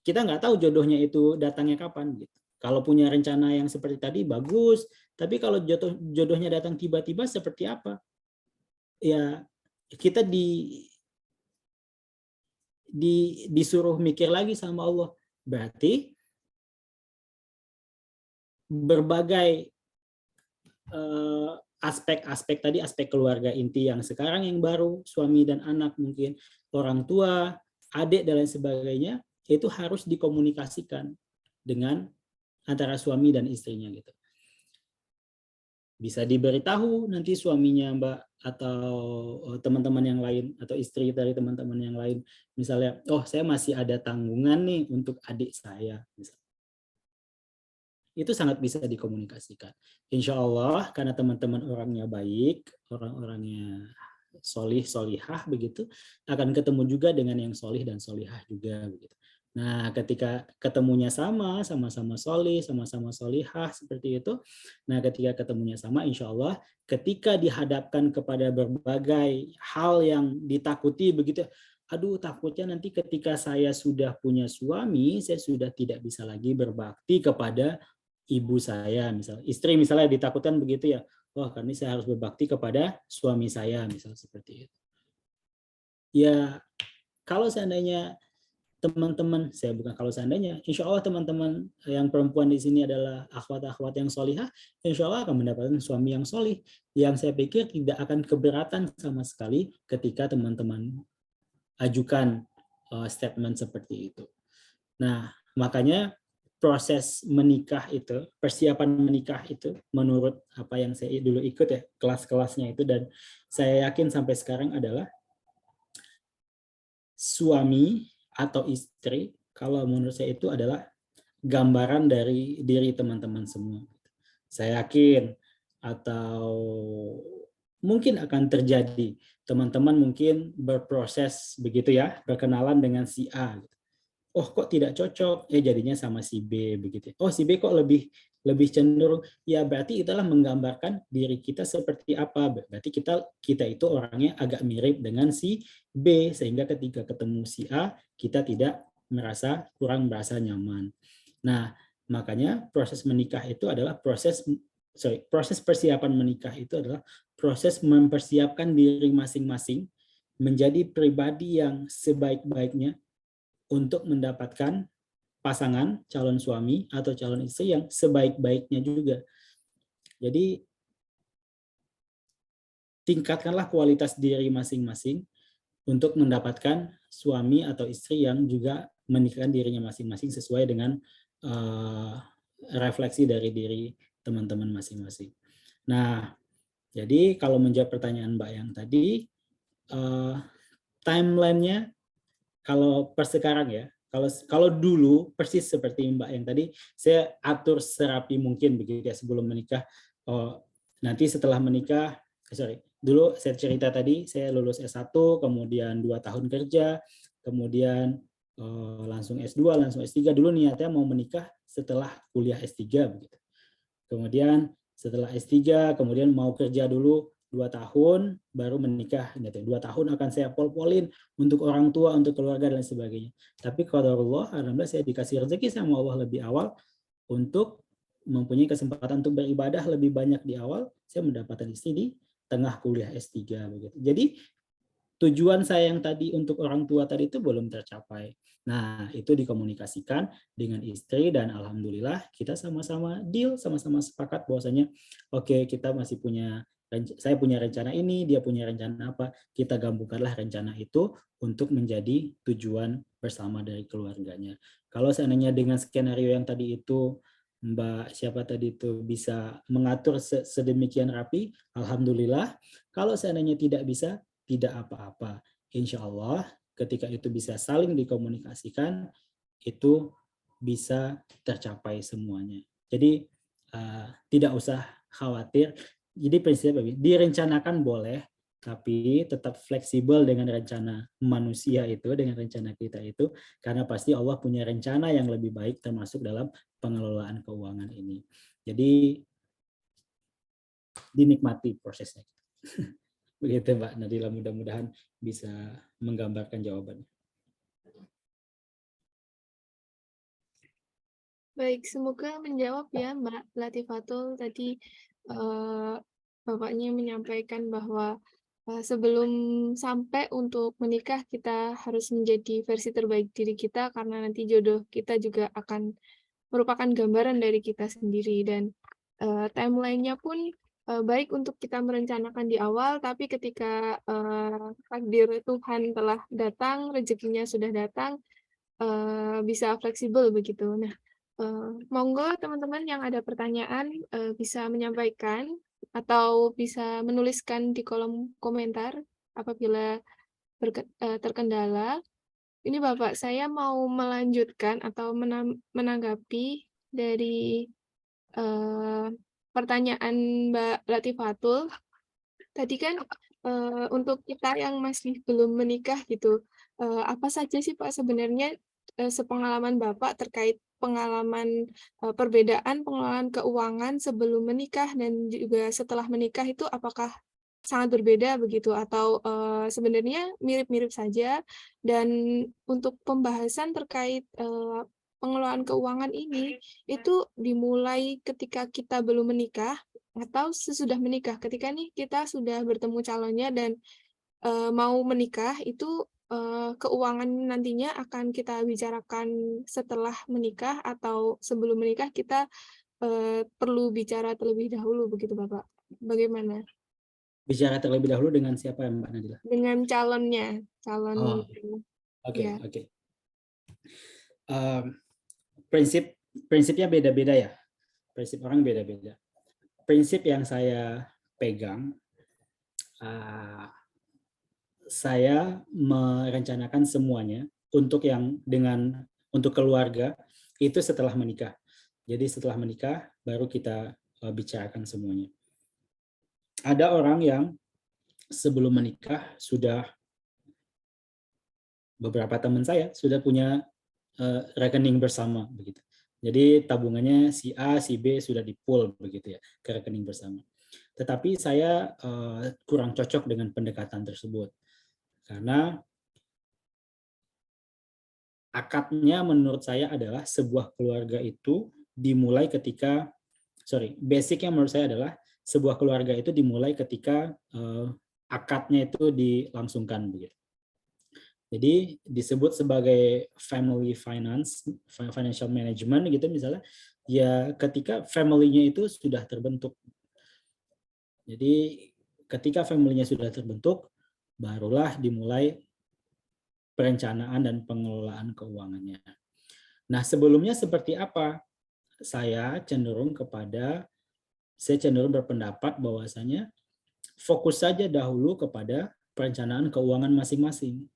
kita nggak tahu jodohnya itu datangnya kapan gitu. Kalau punya rencana yang seperti tadi bagus, tapi kalau jodohnya datang tiba-tiba seperti apa? Ya kita disuruh mikir lagi sama Allah. Berarti berbagai aspek-aspek tadi, aspek keluarga inti yang sekarang yang baru, suami dan anak mungkin, orang tua, adik dan lain sebagainya, itu harus dikomunikasikan dengan antara suami dan istrinya gitu. Bisa diberitahu nanti suaminya Mbak atau teman-teman yang lain atau istri dari teman-teman yang lain, misalnya, oh saya masih ada tanggungan nih untuk adik saya, misalnya. Itu sangat bisa dikomunikasikan. Insya Allah karena teman-teman orangnya baik, orang-orangnya solih, solihah begitu, akan ketemu juga dengan yang solih dan solihah juga begitu. Nah, ketika ketemunya sama-sama solih, sama-sama solihah seperti itu. Nah, ketika ketemunya sama, insya Allah, ketika dihadapkan kepada berbagai hal yang ditakuti begitu, aduh takutnya nanti ketika saya sudah punya suami, saya sudah tidak bisa lagi berbakti kepada ibu saya, misal istri misalnya ditakutkan begitu ya, wah karena saya harus berbakti kepada suami saya, misal seperti itu. Ya, kalau seandainya teman-teman, insya Allah teman-teman yang perempuan di sini adalah akhwat-akhwat yang solihah, insya Allah akan mendapatkan suami yang solih, yang saya pikir tidak akan keberatan sama sekali ketika teman-teman ajukan statement seperti itu. Nah, makanya proses menikah itu, persiapan menikah itu, menurut apa yang saya dulu ikut ya, kelas-kelasnya itu, dan saya yakin sampai sekarang adalah suami atau istri, kalau menurut saya itu adalah gambaran dari diri teman-teman semua. Saya yakin atau mungkin akan terjadi, teman-teman mungkin berproses begitu ya, berkenalan dengan si A. Oh kok tidak cocok, jadinya sama si B begitu. Oh si B kok lebih cenderung, ya berarti itulah menggambarkan diri kita seperti apa. Berarti kita itu orangnya agak mirip dengan si B, sehingga ketika ketemu si A kita tidak kurang merasa nyaman. Nah makanya proses menikah itu adalah proses persiapan menikah itu adalah proses mempersiapkan diri masing-masing menjadi pribadi yang sebaik-baiknya untuk mendapatkan pasangan calon suami atau calon istri yang sebaik-baiknya juga. Jadi tingkatkanlah kualitas diri masing-masing untuk mendapatkan suami atau istri yang juga menikahkan dirinya masing-masing sesuai dengan refleksi dari diri teman-teman masing-masing. Nah, jadi kalau menjawab pertanyaan Mbak yang tadi, timeline-nya kalau per sekarang ya, kalau dulu persis seperti Mbak yang tadi, saya atur serapi mungkin begitu ya sebelum menikah. Nanti setelah menikah, dulu saya cerita tadi, saya lulus S1, kemudian 2 tahun kerja, kemudian langsung S2, langsung S3. Dulu niatnya mau menikah setelah kuliah S3 begitu. Kemudian setelah S3, kemudian mau kerja dulu 2 tahun baru menikah gitu. 2 tahun akan saya pol-polin untuk orang tua, untuk keluarga dan sebagainya. Tapi qadarullah, alhamdulillah saya dikasih rezeki sama Allah lebih awal untuk mempunyai kesempatan untuk beribadah lebih banyak di awal. Saya mendapatkan istri di tengah kuliah S3 begitu. Jadi tujuan saya yang tadi untuk orang tua tadi itu belum tercapai. Nah, itu dikomunikasikan dengan istri dan alhamdulillah kita sama-sama deal, sama-sama sepakat bahwasanya oke, kita masih punya, saya punya rencana ini, dia punya rencana apa, kita gabungkanlah rencana itu untuk menjadi tujuan bersama dari keluarganya. Kalau seandainya dengan skenario yang tadi itu Mbak siapa tadi itu bisa mengatur sedemikian rapi, alhamdulillah. Kalau seandainya tidak bisa, tidak apa-apa. Insya Allah ketika itu bisa saling dikomunikasikan, itu bisa tercapai semuanya. Jadi tidak usah khawatir. Jadi prinsipnya direncanakan boleh, tapi tetap fleksibel dengan rencana manusia itu, dengan rencana kita itu, karena pasti Allah punya rencana yang lebih baik termasuk dalam pengelolaan keuangan ini. Jadi dinikmati prosesnya. Begitu Mbak Nadila, mudah-mudahan bisa menggambarkan jawabannya. Baik, semoga menjawab ya Mbak Latifatul. Tadi Bapaknya menyampaikan bahwa sebelum sampai untuk menikah kita harus menjadi versi terbaik diri kita karena nanti jodoh kita juga akan merupakan gambaran dari kita sendiri dan timeline-nya pun baik untuk kita merencanakan di awal, tapi ketika takdir Tuhan telah datang, rezekinya sudah datang, bisa fleksibel begitu. Nah, monggo teman-teman yang ada pertanyaan bisa menyampaikan atau bisa menuliskan di kolom komentar apabila terkendala. Ini Bapak, saya mau melanjutkan atau menanggapi dari pertanyaan Mbak Latifatul. Tadi kan untuk kita yang masih belum menikah gitu, apa saja sih Pak sebenarnya sepengalaman Bapak terkait pengalaman perbedaan pengelolaan keuangan sebelum menikah dan juga setelah menikah itu apakah sangat berbeda begitu atau sebenarnya mirip-mirip saja? Dan untuk pembahasan terkait pengelolaan keuangan ini itu dimulai ketika kita belum menikah atau sesudah menikah, ketika nih kita sudah bertemu calonnya dan mau menikah itu keuangan nantinya akan kita bicarakan setelah menikah atau sebelum menikah kita perlu bicara terlebih dahulu begitu Bapak. Bagaimana? Bicara terlebih dahulu dengan siapa ya Mbak Nadila? Dengan calonnya, calon. Oke, ya. oke. Prinsipnya beda-beda ya. Prinsip orang beda-beda. Prinsip yang saya pegang, saya merencanakan semuanya untuk untuk keluarga itu setelah menikah. Jadi setelah menikah baru kita bicarakan semuanya. Ada orang yang sebelum menikah sudah, beberapa teman saya sudah punya rekening bersama begitu. Jadi tabungannya si A, si B sudah di-pool begitu ya ke rekening bersama. Tetapi saya kurang cocok dengan pendekatan tersebut. Karena akadnya menurut saya adalah sebuah keluarga itu dimulai basicnya menurut saya adalah sebuah keluarga itu dimulai ketika akadnya itu dilangsungkan begitu. Jadi disebut sebagai family finance, financial management gitu misalnya, ya ketika family-nya itu sudah terbentuk. Jadi ketika family-nya sudah terbentuk, barulah dimulai perencanaan dan pengelolaan keuangannya. Nah, sebelumnya seperti apa? Saya cenderung berpendapat bahwasanya fokus saja dahulu kepada perencanaan keuangan masing-masing.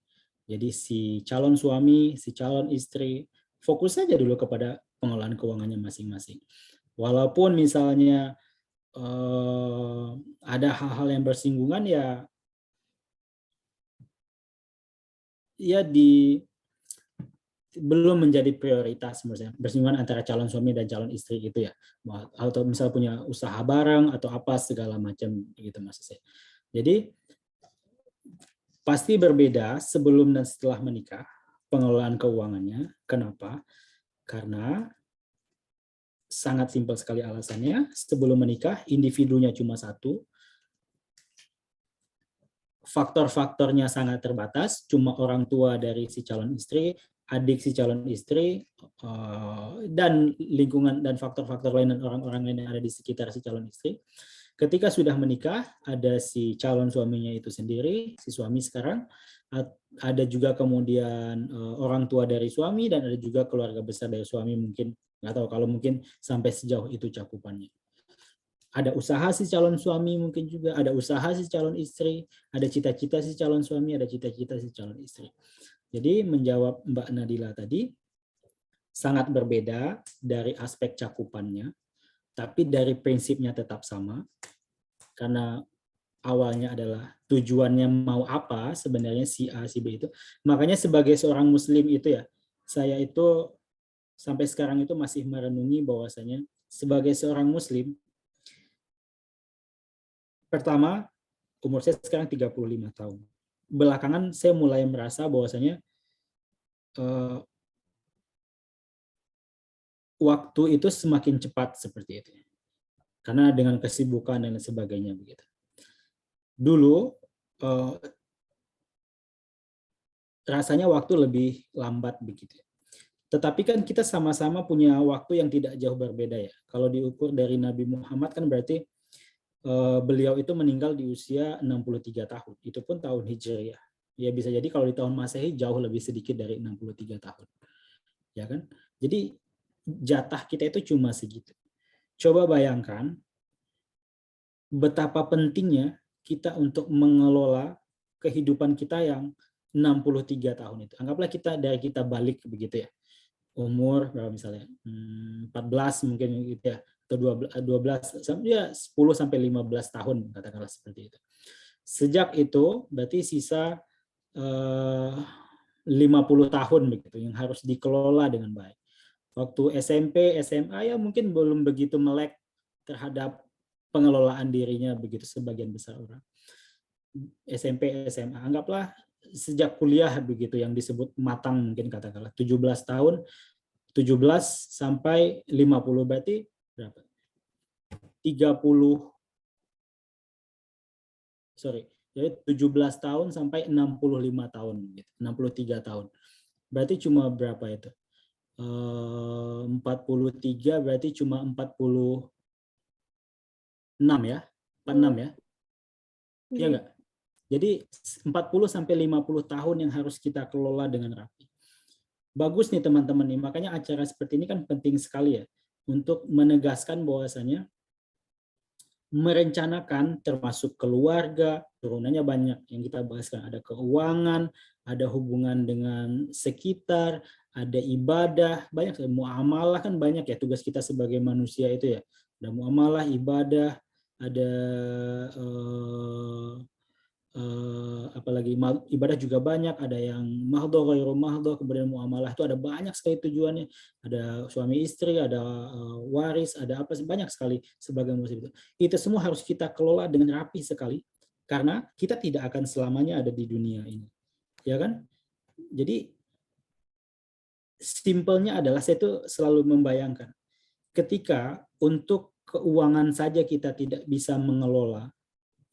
Jadi si calon suami, si calon istri, fokus saja dulu kepada pengelolaan keuangannya masing-masing. Walaupun misalnya ada hal-hal yang bersinggungan belum menjadi prioritas menurut saya, bersinggungan antara calon suami dan calon istri itu ya, atau misal punya usaha bareng atau apa segala macam gitu maksud saya. Jadi pasti berbeda sebelum dan setelah menikah pengelolaan keuangannya. Kenapa? Karena sangat simpel sekali alasannya. Sebelum menikah individunya cuma satu, faktor-faktornya sangat terbatas, cuma orang tua dari si calon istri, adik si calon istri, dan lingkungan dan faktor-faktor lain dan orang-orang lain yang ada di sekitar si calon istri. Ketika sudah menikah, ada si calon suaminya itu sendiri, si suami sekarang, ada juga kemudian orang tua dari suami, dan ada juga keluarga besar dari suami, mungkin nggak tahu kalau mungkin sampai sejauh itu cakupannya. Ada usaha si calon suami mungkin juga, ada usaha si calon istri, ada cita-cita si calon suami, ada cita-cita si calon istri. Jadi menjawab Mbak Nadila tadi, sangat berbeda dari aspek cakupannya, tapi dari prinsipnya tetap sama, karena awalnya adalah tujuannya mau apa sebenarnya si A, si B itu. Makanya sebagai seorang muslim itu ya, saya itu sampai sekarang itu masih merenungi bahwasanya sebagai seorang muslim, pertama, umur saya sekarang 35 tahun. Belakangan saya mulai merasa bahwasanya waktu itu semakin cepat seperti itu. Karena dengan kesibukan dan sebagainya begitu. Dulu rasanya waktu lebih lambat begitu. Tetapi kan kita sama-sama punya waktu yang tidak jauh berbeda ya. Kalau diukur dari Nabi Muhammad kan berarti beliau itu meninggal di usia 63 tahun. Itu pun tahun Hijriah. Ya bisa jadi kalau di tahun Masehi jauh lebih sedikit dari 63 tahun. Ya kan? Jadi jatah kita itu cuma segitu. Coba bayangkan betapa pentingnya kita untuk mengelola kehidupan kita yang 63 tahun itu. Anggaplah kita balik begitu ya. Umur berapa misalnya? 14 mungkin gitu ya. Atau 12 ya 10 sampai 15 tahun katakanlah seperti itu. Sejak itu berarti sisa 50 tahun begitu yang harus dikelola dengan baik. Waktu SMP, SMA ya mungkin belum begitu melek terhadap pengelolaan dirinya begitu sebagian besar orang. SMP, SMA anggaplah sejak kuliah begitu yang disebut matang mungkin katakanlah 17 tahun, 17 sampai 50 berarti berapa? 17 tahun sampai 65 tahun gitu, 63 tahun. Berarti cuma berapa itu? 43 berarti cuma 46 ya? 46 ya? Iya enggak? Jadi 40 sampai 50 tahun yang harus kita kelola dengan rapi. Bagus nih teman-teman nih, makanya acara seperti ini kan penting sekali ya untuk menegaskan bahwasanya merencanakan termasuk keluarga, turunannya banyak yang kita bahas kan, ada keuangan, ada hubungan dengan sekitar, ada ibadah, banyak muamalah kan banyak ya tugas kita sebagai manusia itu ya. Ada muamalah, ibadah, ada apalagi ibadah juga banyak, ada yang mahdho, ghairu mahdho, kemudian muamalah itu ada banyak sekali tujuannya, ada suami istri, ada waris, ada apa banyak sekali sebagai muslim itu. Itu semua harus kita kelola dengan rapi sekali karena kita tidak akan selamanya ada di dunia ini. Ya kan? Jadi simpelnya adalah saya itu selalu membayangkan ketika untuk keuangan saja kita tidak bisa mengelola,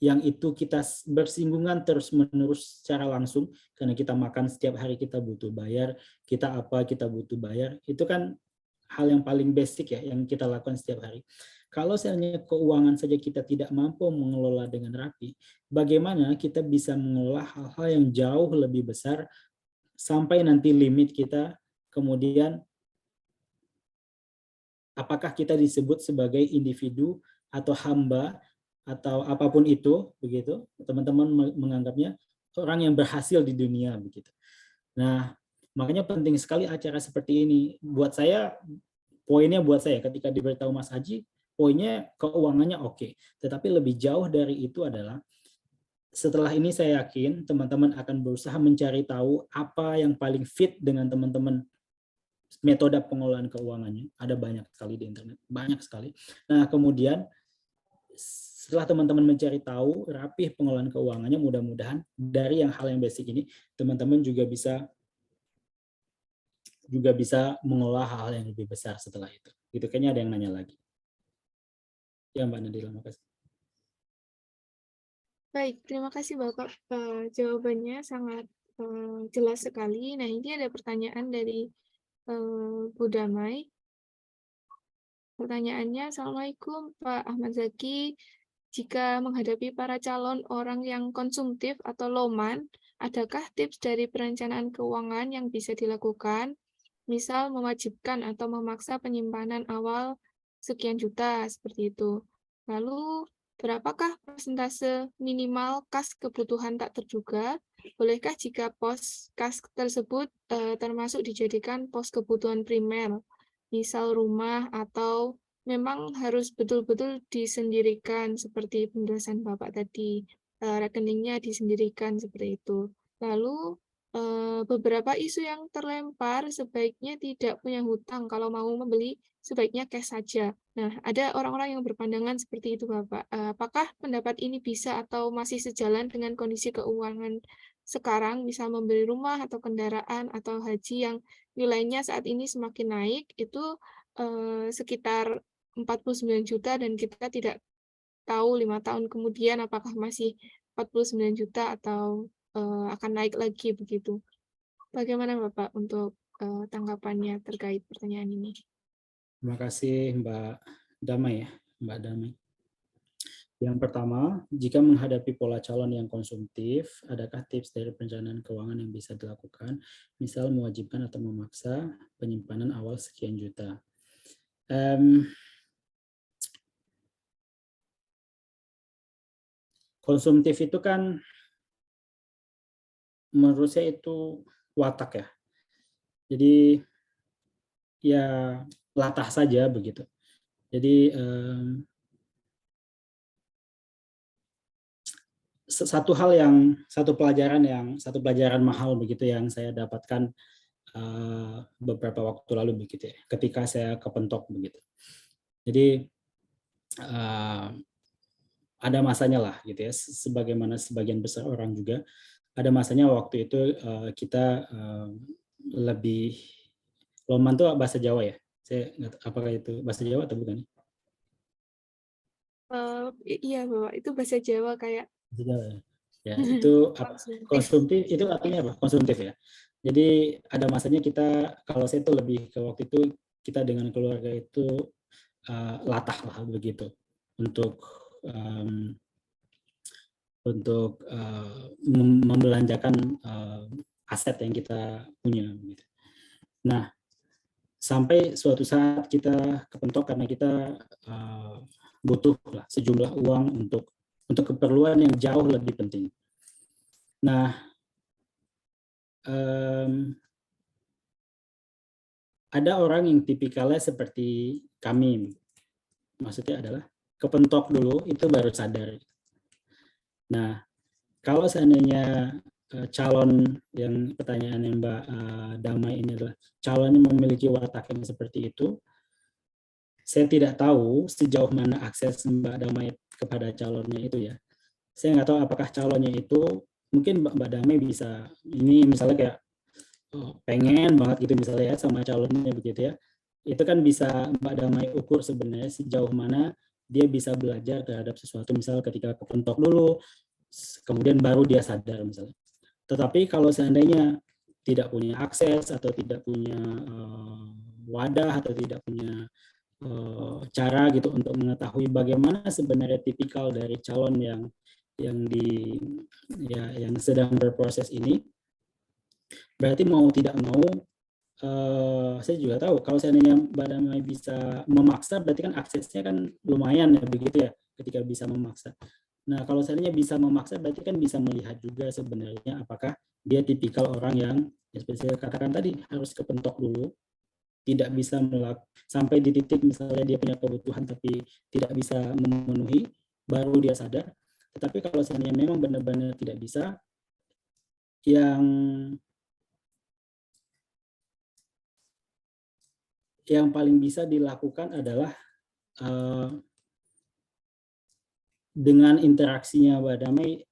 yang itu kita bersinggungan terus-menerus secara langsung, karena kita makan setiap hari kita butuh bayar, kita butuh bayar, itu kan hal yang paling basic ya, yang kita lakukan setiap hari. Kalau misalnya keuangan saja kita tidak mampu mengelola dengan rapi, bagaimana kita bisa mengelola hal-hal yang jauh lebih besar, sampai nanti limit kita, kemudian apakah kita disebut sebagai individu atau hamba, atau apapun itu begitu, teman-teman menganggapnya orang yang berhasil di dunia begitu. Nah, makanya penting sekali acara seperti ini. Buat saya, poinnya buat saya ketika diberitahu Mas Haji, poinnya keuangannya oke. Tetapi lebih jauh dari itu adalah setelah ini saya yakin teman-teman akan berusaha mencari tahu apa yang paling fit dengan teman-teman, metode pengelolaan keuangannya. Ada banyak sekali di internet, banyak sekali. Nah, kemudian setelah teman-teman mencari tahu rapih pengelolaan keuangannya, mudah-mudahan dari hal yang basic ini teman-teman juga bisa mengelola hal-hal yang lebih besar setelah itu. Gitu, kayaknya ada yang nanya lagi. Ya Mbak Nadila, makasih. Baik, terima kasih Bapak. Jawabannya sangat jelas sekali. Nah, ini ada pertanyaan dari Bu Damai. Pertanyaannya, Assalamualaikum Pak Ahmad Zaki. Jika menghadapi para calon orang yang konsumtif atau loman, adakah tips dari perencanaan keuangan yang bisa dilakukan? Misal mewajibkan atau memaksa penyimpanan awal sekian juta, seperti itu. Lalu, berapakah persentase minimal kas kebutuhan tak terduga? Bolehkah jika pos kas tersebut termasuk dijadikan pos kebutuhan primer, misal rumah, atau memang harus betul-betul disendirikan seperti penjelasan Bapak tadi, rekeningnya disendirikan seperti itu. Lalu beberapa isu yang terlempar sebaiknya tidak punya hutang, kalau mau membeli sebaiknya cash saja. Nah, ada orang-orang yang berpandangan seperti itu, Bapak. Apakah pendapat ini bisa atau masih sejalan dengan kondisi keuangan sekarang, misal membeli rumah atau kendaraan atau haji yang nilainya saat ini semakin naik, itu sekitar 49 juta dan kita tidak tahu 5 tahun kemudian apakah masih 49 juta atau akan naik lagi begitu. Bagaimana Bapak untuk tanggapannya terkait pertanyaan ini? Terima kasih Mbak Damai ya, Mbak Damai. Yang pertama, jika menghadapi pola calon yang konsumtif, adakah tips dari perencanaan keuangan yang bisa dilakukan? Misal mewajibkan atau memaksa penyimpanan awal sekian juta. Konsumtif itu kan menurut saya itu watak ya. Jadi ya latah saja begitu. Jadi satu pelajaran mahal begitu yang saya dapatkan beberapa waktu lalu begitu ya, ketika saya kepentok begitu. Jadi ada masanya lah gitu ya, sebagaimana sebagian besar orang juga ada masanya waktu itu kita lebih loman tuh bahasa Jawa ya, saya nggak tahu apakah itu bahasa Jawa atau bukan? Iya Bapak, itu bahasa Jawa kayak Bahasa Jawa ya, itu konsumtif itu artinya apa? Konsumtif ya. Jadi ada masanya kita, kalau saya itu lebih ke waktu itu kita dengan keluarga itu latah lah begitu untuk membelanjakan aset yang kita punya. Nah, sampai suatu saat kita kepentok karena kita butuh lah sejumlah uang untuk keperluan yang jauh lebih penting. Nah, ada orang yang tipikalnya seperti kami, maksudnya adalah kepentok dulu itu baru sadar. Nah, kalau seandainya calon yang pertanyaan yang Mbak Damai ini adalah calon yang memiliki watak yang seperti itu, saya tidak tahu sejauh mana akses Mbak Damai kepada calonnya itu ya. Saya nggak tahu apakah calonnya itu, mungkin Mbak Damai bisa, ini misalnya kayak pengen banget gitu misalnya ya sama calonnya begitu ya. Itu kan bisa Mbak Damai ukur sebenarnya sejauh mana dia bisa belajar terhadap sesuatu, misal ketika kepentok dulu, kemudian baru dia sadar misalnya. Tetapi kalau seandainya tidak punya akses atau tidak punya wadah atau tidak punya cara gitu untuk mengetahui bagaimana sebenarnya tipikal dari calon yang sedang berproses ini, berarti mau tidak mau saya juga tahu kalau seandainya Mbak Damai bisa memaksa, berarti kan aksesnya kan lumayan ya begitu ya ketika bisa memaksa. Nah, kalau seandainya bisa memaksa, berarti kan bisa melihat juga sebenarnya apakah dia tipikal orang yang, ya seperti saya katakan tadi, harus kepentok dulu, tidak bisa sampai di titik misalnya dia punya kebutuhan tapi tidak bisa memenuhi, baru dia sadar. Tetapi kalau seandainya memang benar-benar tidak bisa, yang paling bisa dilakukan adalah dengan interaksinya Mbak Damai,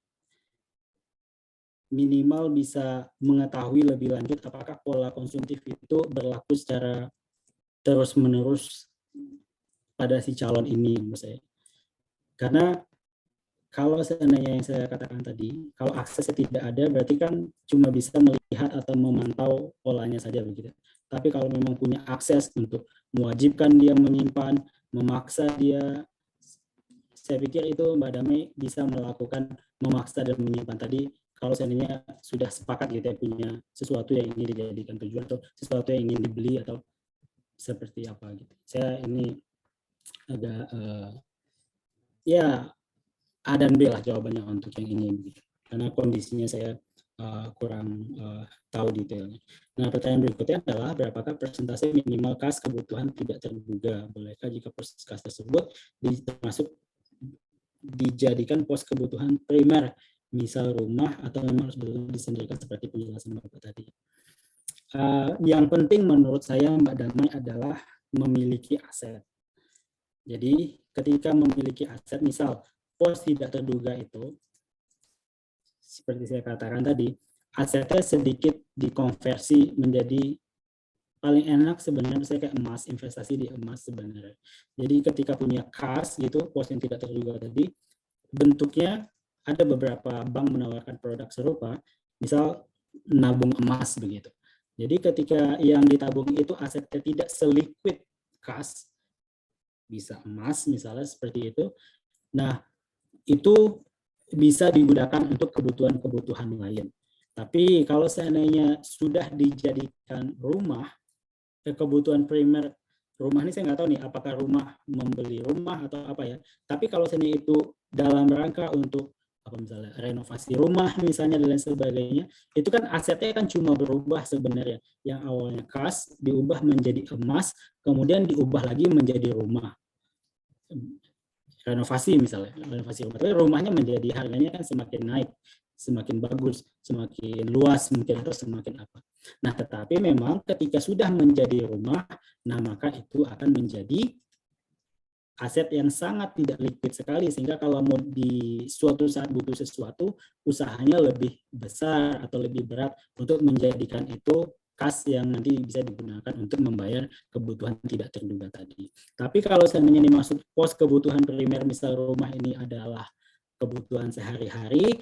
minimal bisa mengetahui lebih lanjut apakah pola konsumtif itu berlaku secara terus-menerus pada si calon ini menurut saya. Karena kalau seandainya yang saya katakan tadi, kalau aksesnya tidak ada, berarti kan cuma bisa melihat atau memantau polanya saja begitu. Tapi kalau memang punya akses untuk mewajibkan dia menyimpan, memaksa dia, saya pikir itu Mbak Damai bisa melakukan memaksa dan menyimpan tadi. Kalau seandainya sudah sepakat gitu ya, punya sesuatu yang ingin dijadikan tujuan atau sesuatu yang ingin dibeli atau seperti apa gitu. Saya ini agak ya A dan B lah jawabannya untuk yang ini begitu. Karena kondisinya saya kurang tahu detailnya. Nah, pertanyaan berikutnya adalah berapakah persentase minimal kas kebutuhan tidak terduga? Bolehkah jika kas tersebut termasuk dijadikan pos kebutuhan primer, misal rumah, atau memang harus betul-betul disendirikan seperti penjelasan Bapak tadi? Yang penting menurut saya Mbak Damai adalah memiliki aset. Jadi ketika memiliki aset, misal pos tidak terduga itu, seperti saya katakan tadi, asetnya sedikit dikonversi menjadi paling enak sebenarnya saya kayak emas, investasi di emas sebenarnya. Jadi ketika punya kas gitu, pos yang tidak terduga tadi, bentuknya ada beberapa bank menawarkan produk serupa, misal nabung emas begitu. Jadi ketika yang ditabung itu asetnya tidak seliquid kas, bisa emas misalnya seperti itu. Nah, itu bisa digunakan untuk kebutuhan-kebutuhan lain. Tapi kalau seandainya sudah dijadikan rumah, kebutuhan primer rumah ini saya nggak tahu nih apakah rumah membeli rumah atau apa ya. Tapi kalau seandainya itu dalam rangka untuk apa misalnya renovasi rumah misalnya dan lain sebagainya, itu kan asetnya kan cuma berubah sebenarnya. Yang awalnya kas diubah menjadi emas, kemudian diubah lagi menjadi rumah. Renovasi misalnya, renovasi rumah, tapi rumahnya menjadi harganya kan semakin naik, semakin bagus, semakin luas mungkin atau semakin apa. Nah, tetapi memang ketika sudah menjadi rumah, nah maka itu akan menjadi aset yang sangat tidak liquid sekali, sehingga kalau mau di suatu saat butuh sesuatu, usahanya lebih besar atau lebih berat untuk menjadikan itu kas yang nanti bisa digunakan untuk membayar kebutuhan tidak terduga tadi. Tapi kalau seandainya dimaksud pos kebutuhan primer, misal rumah ini adalah kebutuhan sehari-hari,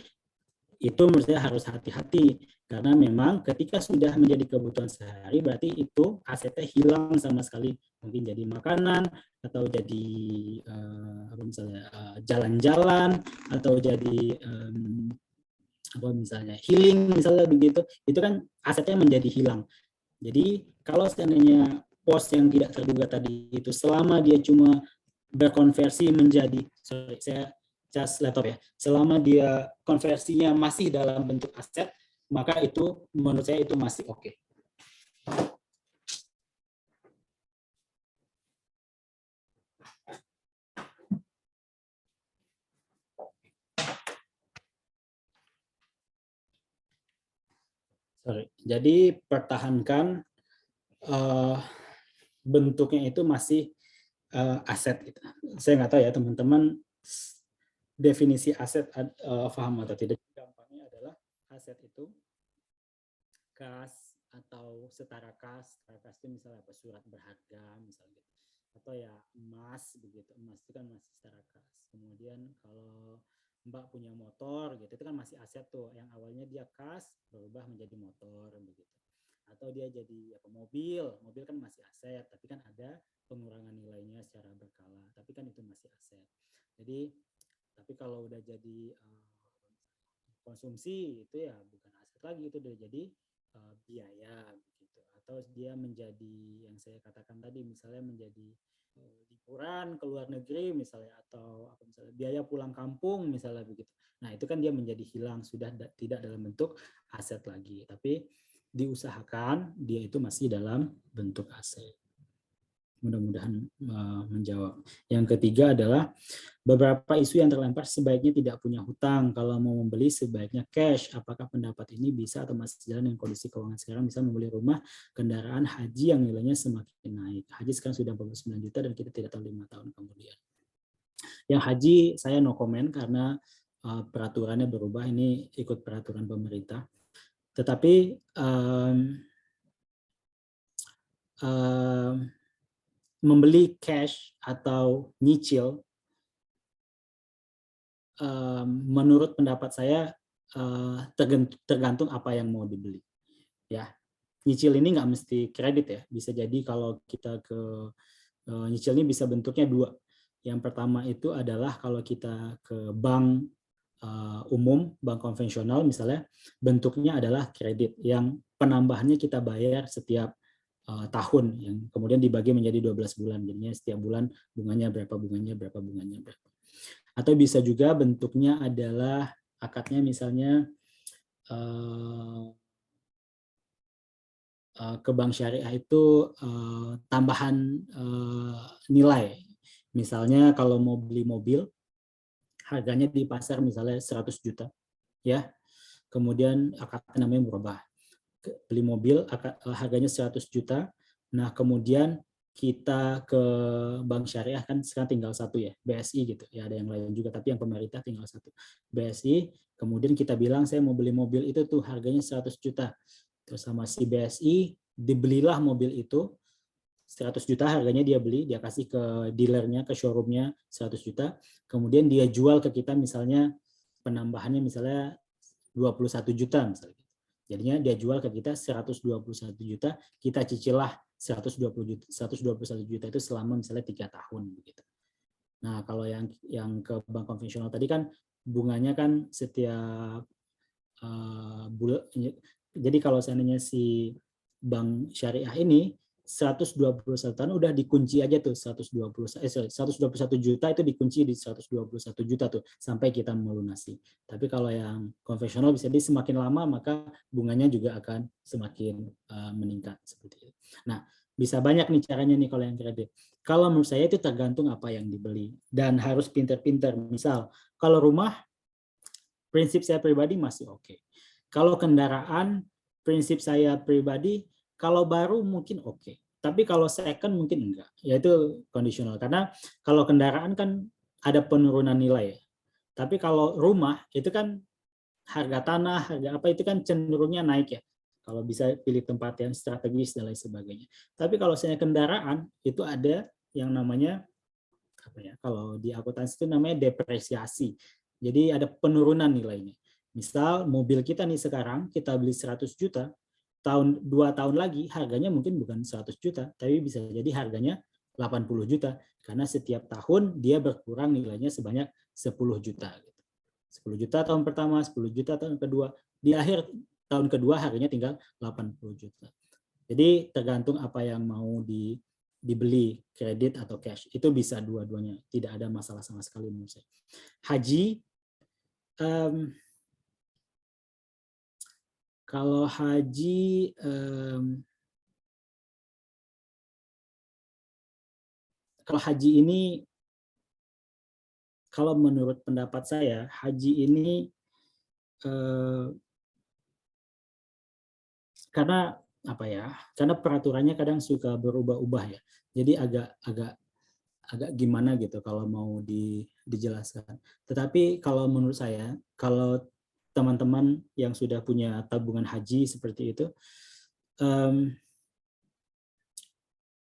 itu menurut saya harus hati-hati. Karena memang ketika sudah menjadi kebutuhan sehari, berarti itu asetnya hilang sama sekali. Mungkin jadi makanan, atau jadi misalnya jalan-jalan, atau jadi apa misalnya healing misalnya begitu, itu kan asetnya menjadi hilang. Jadi kalau seandainya pos yang tidak terduga tadi itu selama dia cuma berkonversi menjadi, saya cas laptop ya, selama dia konversinya masih dalam bentuk aset, maka itu menurut saya itu masih oke. Jadi pertahankan bentuknya itu masih aset. Gitu. Saya nggak tahu ya teman-teman definisi aset paham atau tidak. Gampangnya adalah aset itu kas atau setara kas itu misalnya apa, surat berharga misalnya, atau ya emas begitu. Emas itu kan masih setara kas. Kemudian kalau Mbak punya motor gitu, itu kan masih aset tuh, yang awalnya dia kas berubah menjadi motor begitu. Atau dia jadi apa, mobil kan masih aset, tapi kan ada pengurangan nilainya secara berkala, tapi kan itu masih aset. Jadi tapi kalau udah jadi konsumsi itu ya bukan aset lagi, itu udah jadi biaya begitu. Atau dia menjadi yang saya katakan tadi, misalnya menjadi liburan ke luar negeri misalnya, atau apa misalnya biaya pulang kampung misalnya begitu. Nah, itu kan dia menjadi hilang, sudah tidak dalam bentuk aset lagi, tapi diusahakan dia itu masih dalam bentuk aset. Mudah-mudahan menjawab. Yang ketiga adalah beberapa isu yang terlempar sebaiknya tidak punya hutang. Kalau mau membeli sebaiknya cash. Apakah pendapat ini bisa atau masih jalan dengan kondisi keuangan sekarang? Bisa membeli rumah, kendaraan, haji yang nilainya semakin naik. Haji sekarang sudah 49 juta dan kita tidak tahu 5 tahun kemudian. Yang haji saya no comment karena peraturannya berubah. Ini ikut peraturan pemerintah. Tetapi membeli cash atau nyicil menurut pendapat saya tergantung apa yang mau dibeli. Ya, nyicil ini nggak mesti kredit ya. Bisa jadi kalau kita ke nyicil ini bisa bentuknya dua. Yang pertama itu adalah kalau kita ke bank umum, bank konvensional misalnya, bentuknya adalah kredit yang penambahannya kita bayar setiap tahun, yang kemudian dibagi menjadi 12 bulan. Jadinya setiap bulan bunganya berapa, bunganya berapa, bunganya berapa. Atau bisa juga bentuknya adalah akadnya misalnya ke bank syariah itu tambahan nilai. Misalnya kalau mau beli mobil, harganya di pasar misalnya 100 juta, ya. Kemudian akadnya namanya murabah. Beli mobil harganya 100 juta. Nah, kemudian kita ke bank syariah kan sekarang tinggal satu ya, BSI gitu. Ya ada yang lain juga, tapi yang pemerintah tinggal satu. BSI, kemudian kita bilang saya mau beli mobil itu tuh harganya 100 juta. Terus sama si BSI dibelilah mobil itu 100 juta harganya, dia beli, dia kasih ke dealernya, ke showroomnya 100 juta. Kemudian dia jual ke kita misalnya penambahannya misalnya 21 juta misalnya. Jadinya dia jual ke kita 121 juta, kita cicilah 121 juta itu selama misalnya 3 tahun begitu. Nah, kalau yang ke bank konvensional tadi kan bunganya kan setiap bulan. Jadi kalau seandainya si bank syariah ini 121 tahun udah dikunci aja tuh 121 juta itu dikunci di 121 juta tuh sampai kita melunasi. Tapi kalau yang konvensional bisa jadi semakin lama maka bunganya juga akan semakin meningkat seperti itu. Nah, bisa banyak nih caranya nih kalau yang kredit. Kalau menurut saya itu tergantung apa yang dibeli dan harus pinter-pinter. Misal kalau rumah, prinsip saya pribadi masih oke. Kalau kendaraan, prinsip saya pribadi kalau baru mungkin oke, tapi kalau second mungkin enggak. Yaitu kondisional. Karena kalau kendaraan kan ada penurunan nilai ya. Tapi kalau rumah itu kan harga tanah, harga apa itu kan cenderungnya naik ya. Kalau bisa pilih tempat yang strategis dan lain sebagainya. Tapi kalau saya kendaraan itu ada yang namanya apa ya? Kalau di akuntansi itu namanya depresiasi. Jadi ada penurunan nilainya. Misal mobil kita nih sekarang kita beli 100 juta, 2 tahun lagi harganya mungkin bukan 100 juta, tapi bisa jadi harganya 80 juta karena setiap tahun dia berkurang nilainya sebanyak 10 juta. 10 juta tahun pertama, 10 juta tahun kedua, di akhir tahun kedua harganya tinggal 80 juta. Jadi tergantung apa yang mau dibeli, kredit atau cash. Itu bisa dua-duanya, tidak ada masalah sama sekali menurut saya. Haji, kalau haji ini, kalau menurut pendapat saya, haji ini karena apa ya? Karena peraturannya kadang suka berubah-ubah ya. Jadi agak gimana gitu kalau mau dijelaskan. Tetapi kalau menurut saya, kalau teman-teman yang sudah punya tabungan haji seperti itu,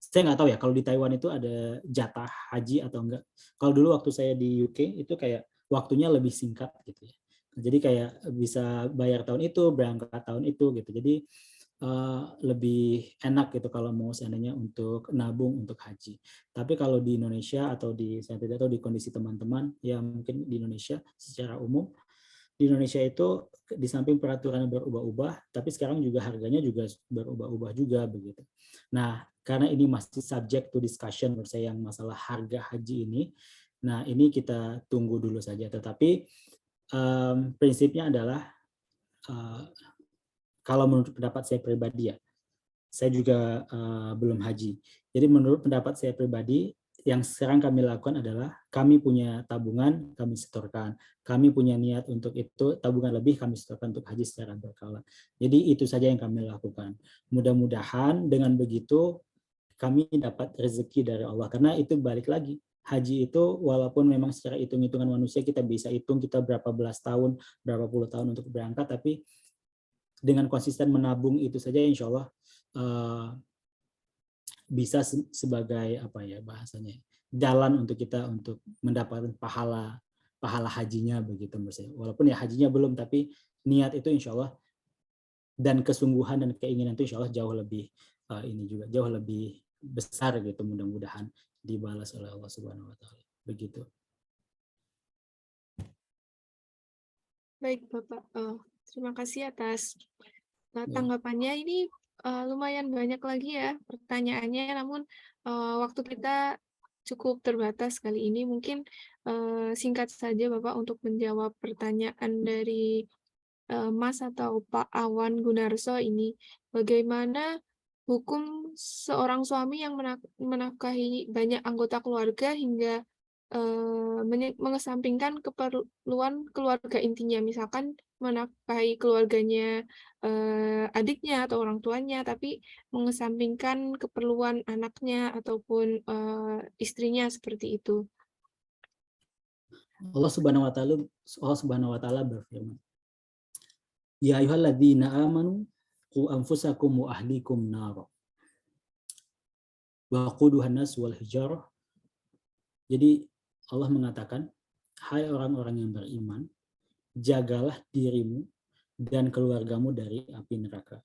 saya nggak tahu ya kalau di Taiwan itu ada jatah haji atau enggak. Kalau dulu waktu saya di UK itu kayak waktunya lebih singkat gitu ya. Jadi kayak bisa bayar tahun itu, berangkat tahun itu gitu. Jadi lebih enak gitu kalau mau seandainya untuk nabung untuk haji. Tapi kalau di Indonesia atau saya tidak tahu di kondisi teman-teman yang mungkin di Indonesia secara umum, di Indonesia itu di samping peraturan berubah-ubah, tapi sekarang juga harganya juga berubah-ubah juga begitu. Nah, karena ini masih subject to discussion menurut saya yang masalah harga haji ini, nah ini kita tunggu dulu saja. Tetapi prinsipnya adalah kalau menurut pendapat saya pribadi ya, saya juga belum haji. Jadi menurut pendapat saya pribadi, yang sekarang kami lakukan adalah kami punya tabungan, kami setorkan. Kami punya niat untuk itu, tabungan lebih kami setorkan untuk haji secara berkala. Jadi itu saja yang kami lakukan. Mudah-mudahan dengan begitu kami dapat rezeki dari Allah. Karena itu balik lagi, haji itu walaupun memang secara hitung-hitungan manusia kita bisa hitung kita berapa belas tahun, berapa puluh tahun untuk berangkat, tapi dengan konsisten menabung itu saja insya Allah bisa sebagai apa ya bahasanya, jalan untuk kita untuk mendapatkan pahala pahala hajinya begitu menurut saya. Walaupun ya hajinya belum, tapi niat itu insya Allah dan kesungguhan dan keinginan itu insya Allah jauh lebih ini juga jauh lebih besar gitu, mudah-mudahan dibalas oleh Allah Subhanahu Wa Taala begitu. Baik Bapak, terima kasih atas Ya. tanggapannya. Ini lumayan banyak lagi ya pertanyaannya, namun waktu kita cukup terbatas kali ini. Mungkin singkat saja Bapak untuk menjawab pertanyaan dari Mas atau Pak Awan Gunarso ini. Bagaimana hukum seorang suami yang menafkahi banyak anggota keluarga hingga mengesampingkan keperluan keluarga intinya, misalkan menafkahi keluarganya adiknya atau orang tuanya, tapi mengesampingkan keperluan anaknya ataupun istrinya seperti itu. Allah Subhanahu Wa Taala berfirman, Ya ayyuhalladzina amanu qu anfusakum wa ahlikum nar wa quduhan nas wal hijarah. Jadi Allah mengatakan, hai orang-orang yang beriman, jagalah dirimu dan keluargamu dari api neraka.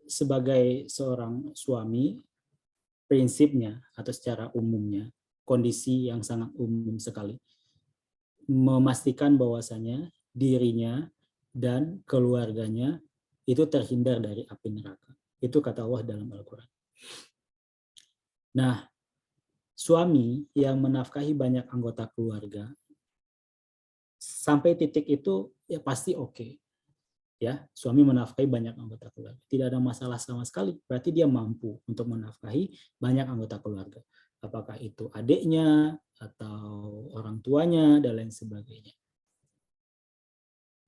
Sebagai seorang suami, prinsipnya atau secara umumnya, kondisi yang sangat umum sekali, memastikan bahwasanya dirinya dan keluarganya itu terhindar dari api neraka. Itu kata Allah dalam Al-Quran. Nah, suami yang menafkahi banyak anggota keluarga, sampai titik itu ya pasti oke. Ya, suami menafkahi banyak anggota keluarga. Tidak ada masalah sama sekali. Berarti dia mampu untuk menafkahi banyak anggota keluarga. Apakah itu adiknya atau orang tuanya dan lain sebagainya.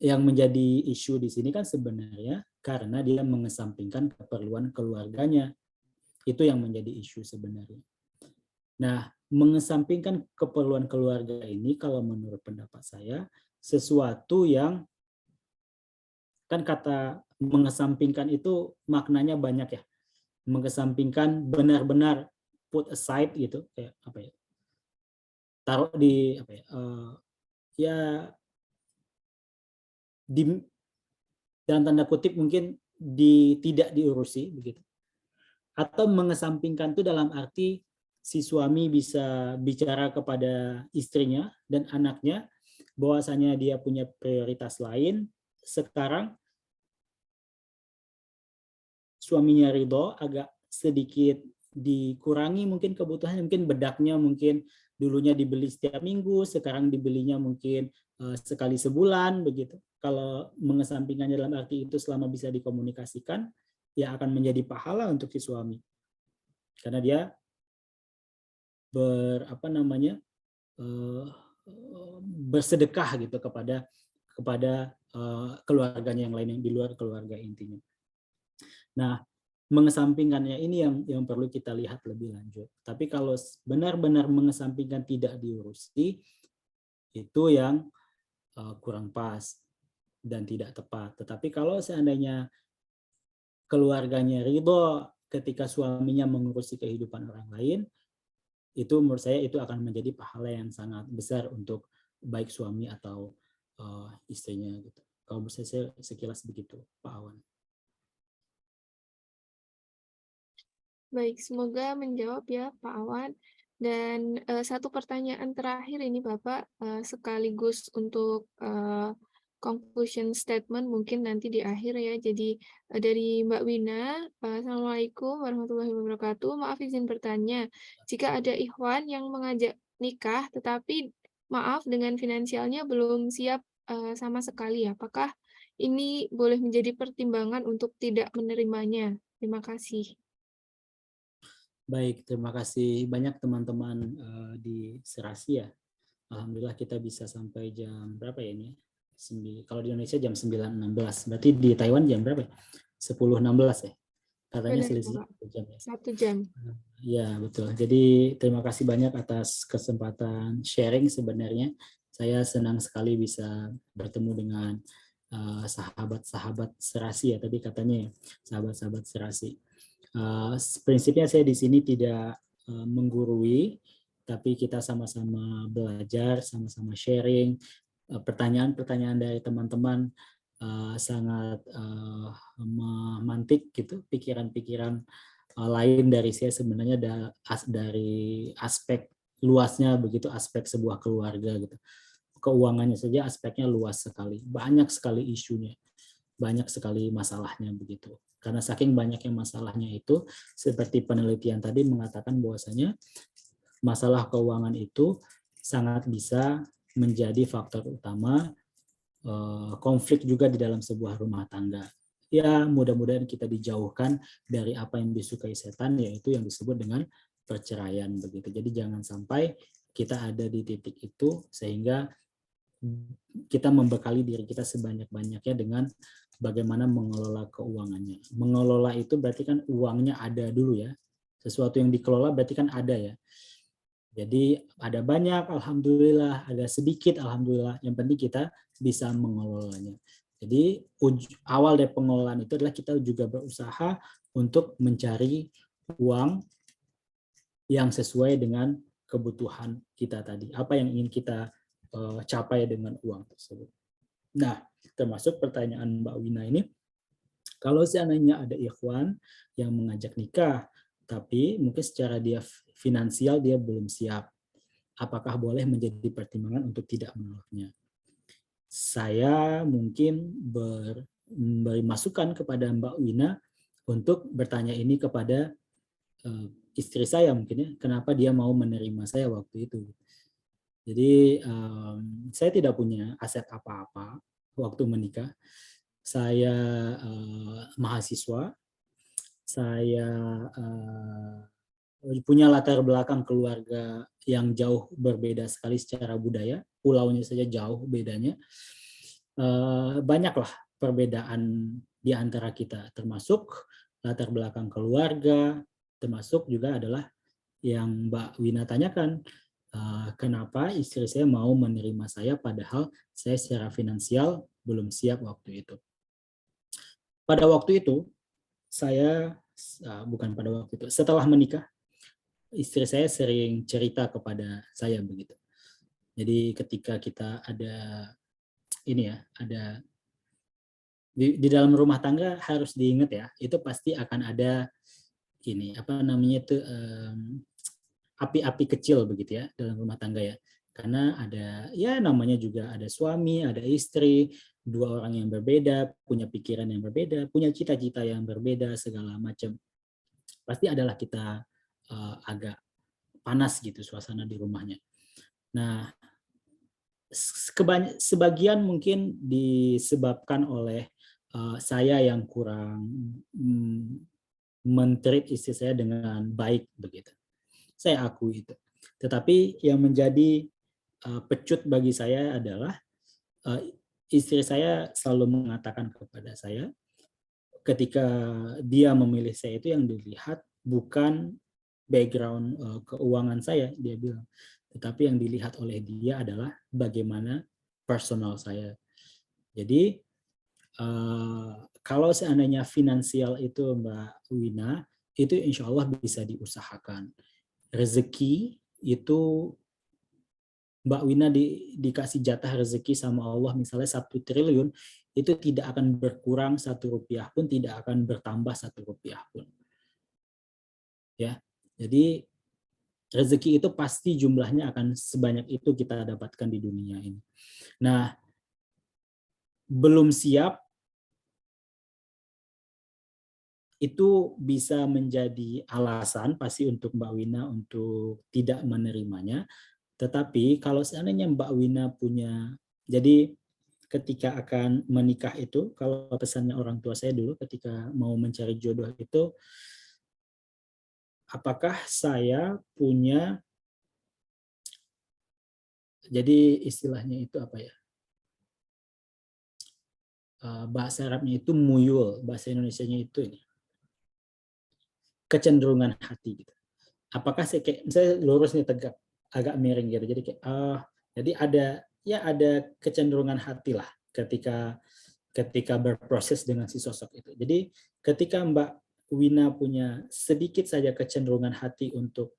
Yang menjadi isu di sini kan sebenarnya karena dia mengesampingkan keperluan keluarganya. Itu yang menjadi isu sebenarnya. Nah, mengesampingkan keperluan keluarga ini kalau menurut pendapat saya sesuatu yang kan kata mengesampingkan itu maknanya banyak ya. Mengesampingkan benar-benar put aside gitu, kayak apa ya? Taruh di apa ya? Ya di dalam tanda kutip mungkin tidak diurusi begitu. Atau mengesampingkan itu dalam arti si suami bisa bicara kepada istrinya dan anaknya bahwasanya dia punya prioritas lain. Sekarang suaminya ridho, agak sedikit dikurangi mungkin kebutuhannya, mungkin bedaknya mungkin dulunya dibeli setiap minggu, sekarang dibelinya mungkin sekali sebulan begitu. Kalau mengesampingkannya dalam arti itu selama bisa dikomunikasikan, ya akan menjadi pahala untuk si suami. Karena dia bersedekah gitu kepada keluarganya yang lain yang di luar keluarga intinya. Nah, mengesampingkannya ini yang perlu kita lihat lebih lanjut. Tapi kalau benar-benar mengesampingkan tidak diurusi, itu yang kurang pas dan tidak tepat. Tetapi kalau seandainya keluarganya ridho ketika suaminya mengurusi kehidupan orang lain, itu menurut saya itu akan menjadi pahala yang sangat besar untuk baik suami atau istrinya gitu. Kalau menurut saya sekilas begitu, Pak Awan. Baik, semoga menjawab ya Pak Awan. Dan satu pertanyaan terakhir ini Bapak, sekaligus untuk conclusion statement mungkin nanti di akhir ya. Jadi dari Mbak Wina, Assalamualaikum warahmatullahi wabarakatuh. Maaf izin bertanya, jika ada ikhwan yang mengajak nikah tetapi maaf dengan finansialnya belum siap sama sekali, apakah ini boleh menjadi pertimbangan untuk tidak menerimanya? Terima kasih. Baik, terima kasih banyak teman-teman di Serasi ya. Alhamdulillah kita bisa sampai jam berapa ya ini? Kalau di Indonesia jam 9.16. Berarti di Taiwan jam berapa? 10.16 ya. Katanya Benar, selisih Pak. 1 jam ya. 1 jam. Ya, betul. Jadi terima kasih banyak atas kesempatan sharing sebenarnya. Saya senang sekali bisa bertemu dengan sahabat-sahabat Serasi ya. Tadi katanya ya, sahabat-sahabat Serasi. Prinsipnya saya di sini tidak menggurui, tapi kita sama-sama belajar, sama-sama sharing. Pertanyaan-pertanyaan dari teman-teman sangat memantik gitu pikiran-pikiran lain dari saya sebenarnya dari aspek luasnya begitu, aspek sebuah keluarga gitu. Keuangannya saja aspeknya luas sekali, banyak sekali isunya, banyak sekali masalahnya begitu. Karena saking banyaknya masalahnya itu, seperti penelitian tadi mengatakan bahwasanya masalah keuangan itu sangat bisa menjadi faktor utama konflik juga di dalam sebuah rumah tangga. Ya, mudah-mudahan kita dijauhkan dari apa yang disukai setan, yaitu yang disebut dengan perceraian begitu. Jadi jangan sampai kita ada di titik itu sehingga kita membekali diri kita sebanyak-banyaknya dengan bagaimana mengelola keuangannya. Mengelola itu berarti kan uangnya ada dulu ya. Sesuatu yang dikelola berarti kan ada ya. Jadi ada banyak, alhamdulillah, ada sedikit, alhamdulillah. Yang penting kita bisa mengelolanya. Jadi awal dari pengelolaan itu adalah kita juga berusaha untuk mencari uang yang sesuai dengan kebutuhan kita tadi. Apa yang ingin kita capai dengan uang tersebut. Nah, termasuk pertanyaan Mbak Wina ini, kalau seandainya ada ikhwan yang mengajak nikah, tapi mungkin secara dia finansial dia belum siap, apakah boleh menjadi pertimbangan untuk tidak menolaknya? Saya mungkin beri masukan kepada Mbak Wina untuk bertanya ini kepada istri saya mungkin ya, kenapa dia mau menerima saya waktu itu. Jadi saya tidak punya aset apa-apa waktu menikah. Saya mahasiswa, saya punya latar belakang keluarga yang jauh berbeda sekali secara budaya, pulaunya saja jauh bedanya. Banyaklah perbedaan di antara kita, termasuk latar belakang keluarga, termasuk juga adalah yang Mbak Wina tanyakan, kenapa istri saya mau menerima saya padahal saya secara finansial belum siap waktu itu. Pada waktu itu, saya, bukan pada waktu itu, setelah menikah, istri saya sering cerita kepada saya begitu. Jadi ketika kita ada ini ya, ada di dalam rumah tangga harus diingat ya, itu pasti akan ada ini apa namanya itu api-api kecil begitu ya dalam rumah tangga ya. Karena ada ya namanya juga ada suami, ada istri, dua orang yang berbeda, punya pikiran yang berbeda, punya cita-cita yang berbeda segala macam. Pasti adalah kita agak panas gitu suasana di rumahnya. Nah, sebagian mungkin disebabkan oleh saya yang kurang men-treat istri saya dengan baik begitu. Saya akui itu. Tetapi yang menjadi pecut bagi saya adalah istri saya selalu mengatakan kepada saya ketika dia memilih saya itu yang dilihat bukan background keuangan saya, dia bilang, tetapi yang dilihat oleh dia adalah bagaimana personal saya. Jadi kalau seandainya finansial itu Mbak Wina, itu insya Allah bisa diusahakan. Rezeki itu Mbak Wina dikasih jatah rezeki sama Allah misalnya 1 triliun, itu tidak akan berkurang 1 rupiah pun, tidak akan bertambah 1 rupiah pun. Ya, jadi rezeki itu pasti jumlahnya akan sebanyak itu kita dapatkan di dunia ini. Nah, belum siap itu bisa menjadi alasan pasti untuk Mbak Wina untuk tidak menerimanya. Tetapi kalau seandainya Mbak Wina punya, jadi ketika akan menikah itu, kalau pesannya orang tua saya dulu ketika mau mencari jodoh itu, apakah saya punya, jadi istilahnya itu apa ya? Bahasa Arabnya itu muyul, bahasa Indonesianya itu ini. Kecenderungan hati gitu. Apakah saya kayak misalnya lurus nih tegak, agak miring gitu. Jadi kayak jadi ada kecenderungan hati lah ketika berproses dengan si sosok itu. Jadi ketika Mbak Wina punya sedikit saja kecenderungan hati untuk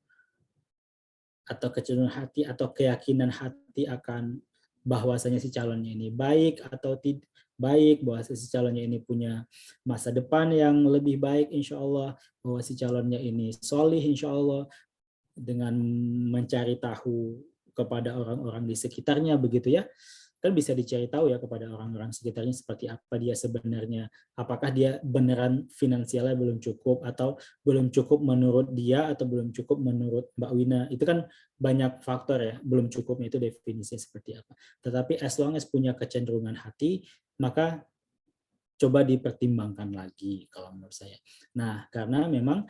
atau kecenderungan hati atau keyakinan hati akan bahwasanya si calonnya ini baik atau tidak baik, bahwa si calonnya ini punya masa depan yang lebih baik insya Allah, bahwa si calonnya ini solih insya Allah, dengan mencari tahu kepada orang-orang di sekitarnya begitu ya, kan bisa dicari tahu ya kepada orang-orang sekitarnya seperti apa dia sebenarnya, apakah dia beneran finansialnya belum cukup atau belum cukup menurut dia atau belum cukup menurut Mbak Wina. Itu kan banyak faktor ya, belum cukupnya itu definisinya seperti apa. Tetapi as long as punya kecenderungan hati, maka coba dipertimbangkan lagi kalau menurut saya. Nah, karena memang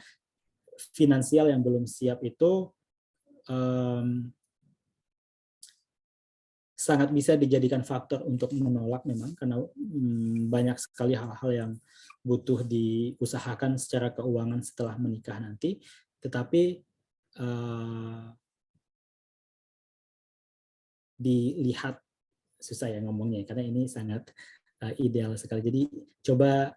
finansial yang belum siap itu sangat bisa dijadikan faktor untuk menolak memang, karena banyak sekali hal-hal yang butuh diusahakan secara keuangan setelah menikah nanti, tetapi dilihat susah ya ngomongnya karena ini sangat ideal sekali. Jadi coba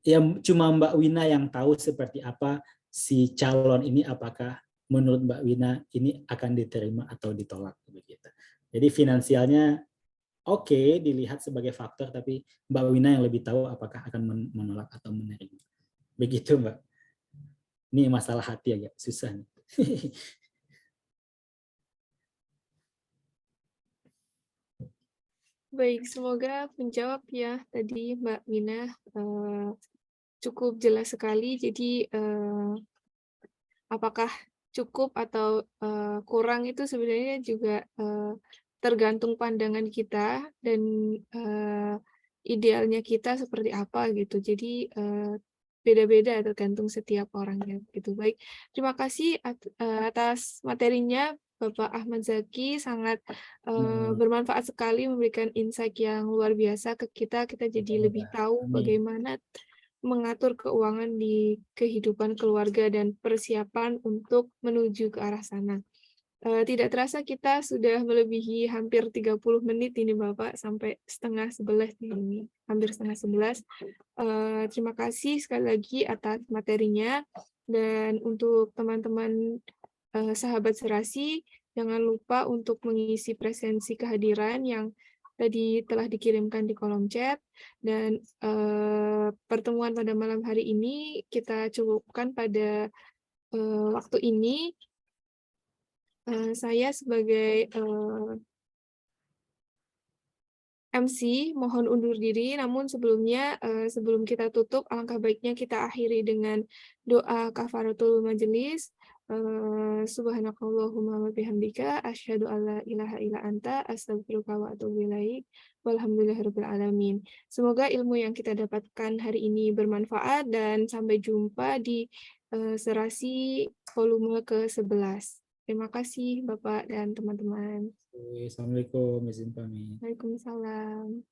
ya cuma Mbak Wina yang tahu seperti apa si calon ini, apakah menurut Mbak Wina ini akan diterima atau ditolak begitu. Jadi finansialnya oke, dilihat sebagai faktor, tapi Mbak Wina yang lebih tahu apakah akan menolak atau menerima. Begitu Mbak. Ini masalah hati agak susah nih. Baik, semoga menjawab ya tadi Mbak Wina, cukup jelas sekali. Jadi apakah cukup atau kurang itu sebenarnya juga tergantung pandangan kita dan idealnya kita seperti apa gitu. Jadi beda-beda tergantung setiap orangnya gitu. Baik, terima kasih atas materinya Bapak Ahmad Zaki, sangat bermanfaat sekali, memberikan insight yang luar biasa ke kita. Kita jadi lebih tahu bagaimana mengatur keuangan di kehidupan keluarga dan persiapan untuk menuju ke arah sana. Tidak terasa kita sudah melebihi hampir 30 menit ini Bapak, sampai setengah 11 ini, hampir setengah 11. Terima kasih sekali lagi atas materinya, dan untuk teman-teman sahabat serasi, jangan lupa untuk mengisi presensi kehadiran yang tadi telah dikirimkan di kolom chat, dan pertemuan pada malam hari ini kita cukupkan pada waktu ini. Saya sebagai MC mohon undur diri, namun sebelumnya sebelum kita tutup, alangkah baiknya kita akhiri dengan doa kafaratul majelis. Subhanakallahumma wa bihamdika asyhadu alla ilaha illa anta astaghfiruka wa atubu ilaik. Walhamdulillahirabbil alamin. Semoga ilmu yang kita dapatkan hari ini bermanfaat, dan sampai jumpa di serasi volume ke-11. Terima kasih Bapak dan teman-teman. Assalamualaikum, izin pamit. Waalaikumsalam.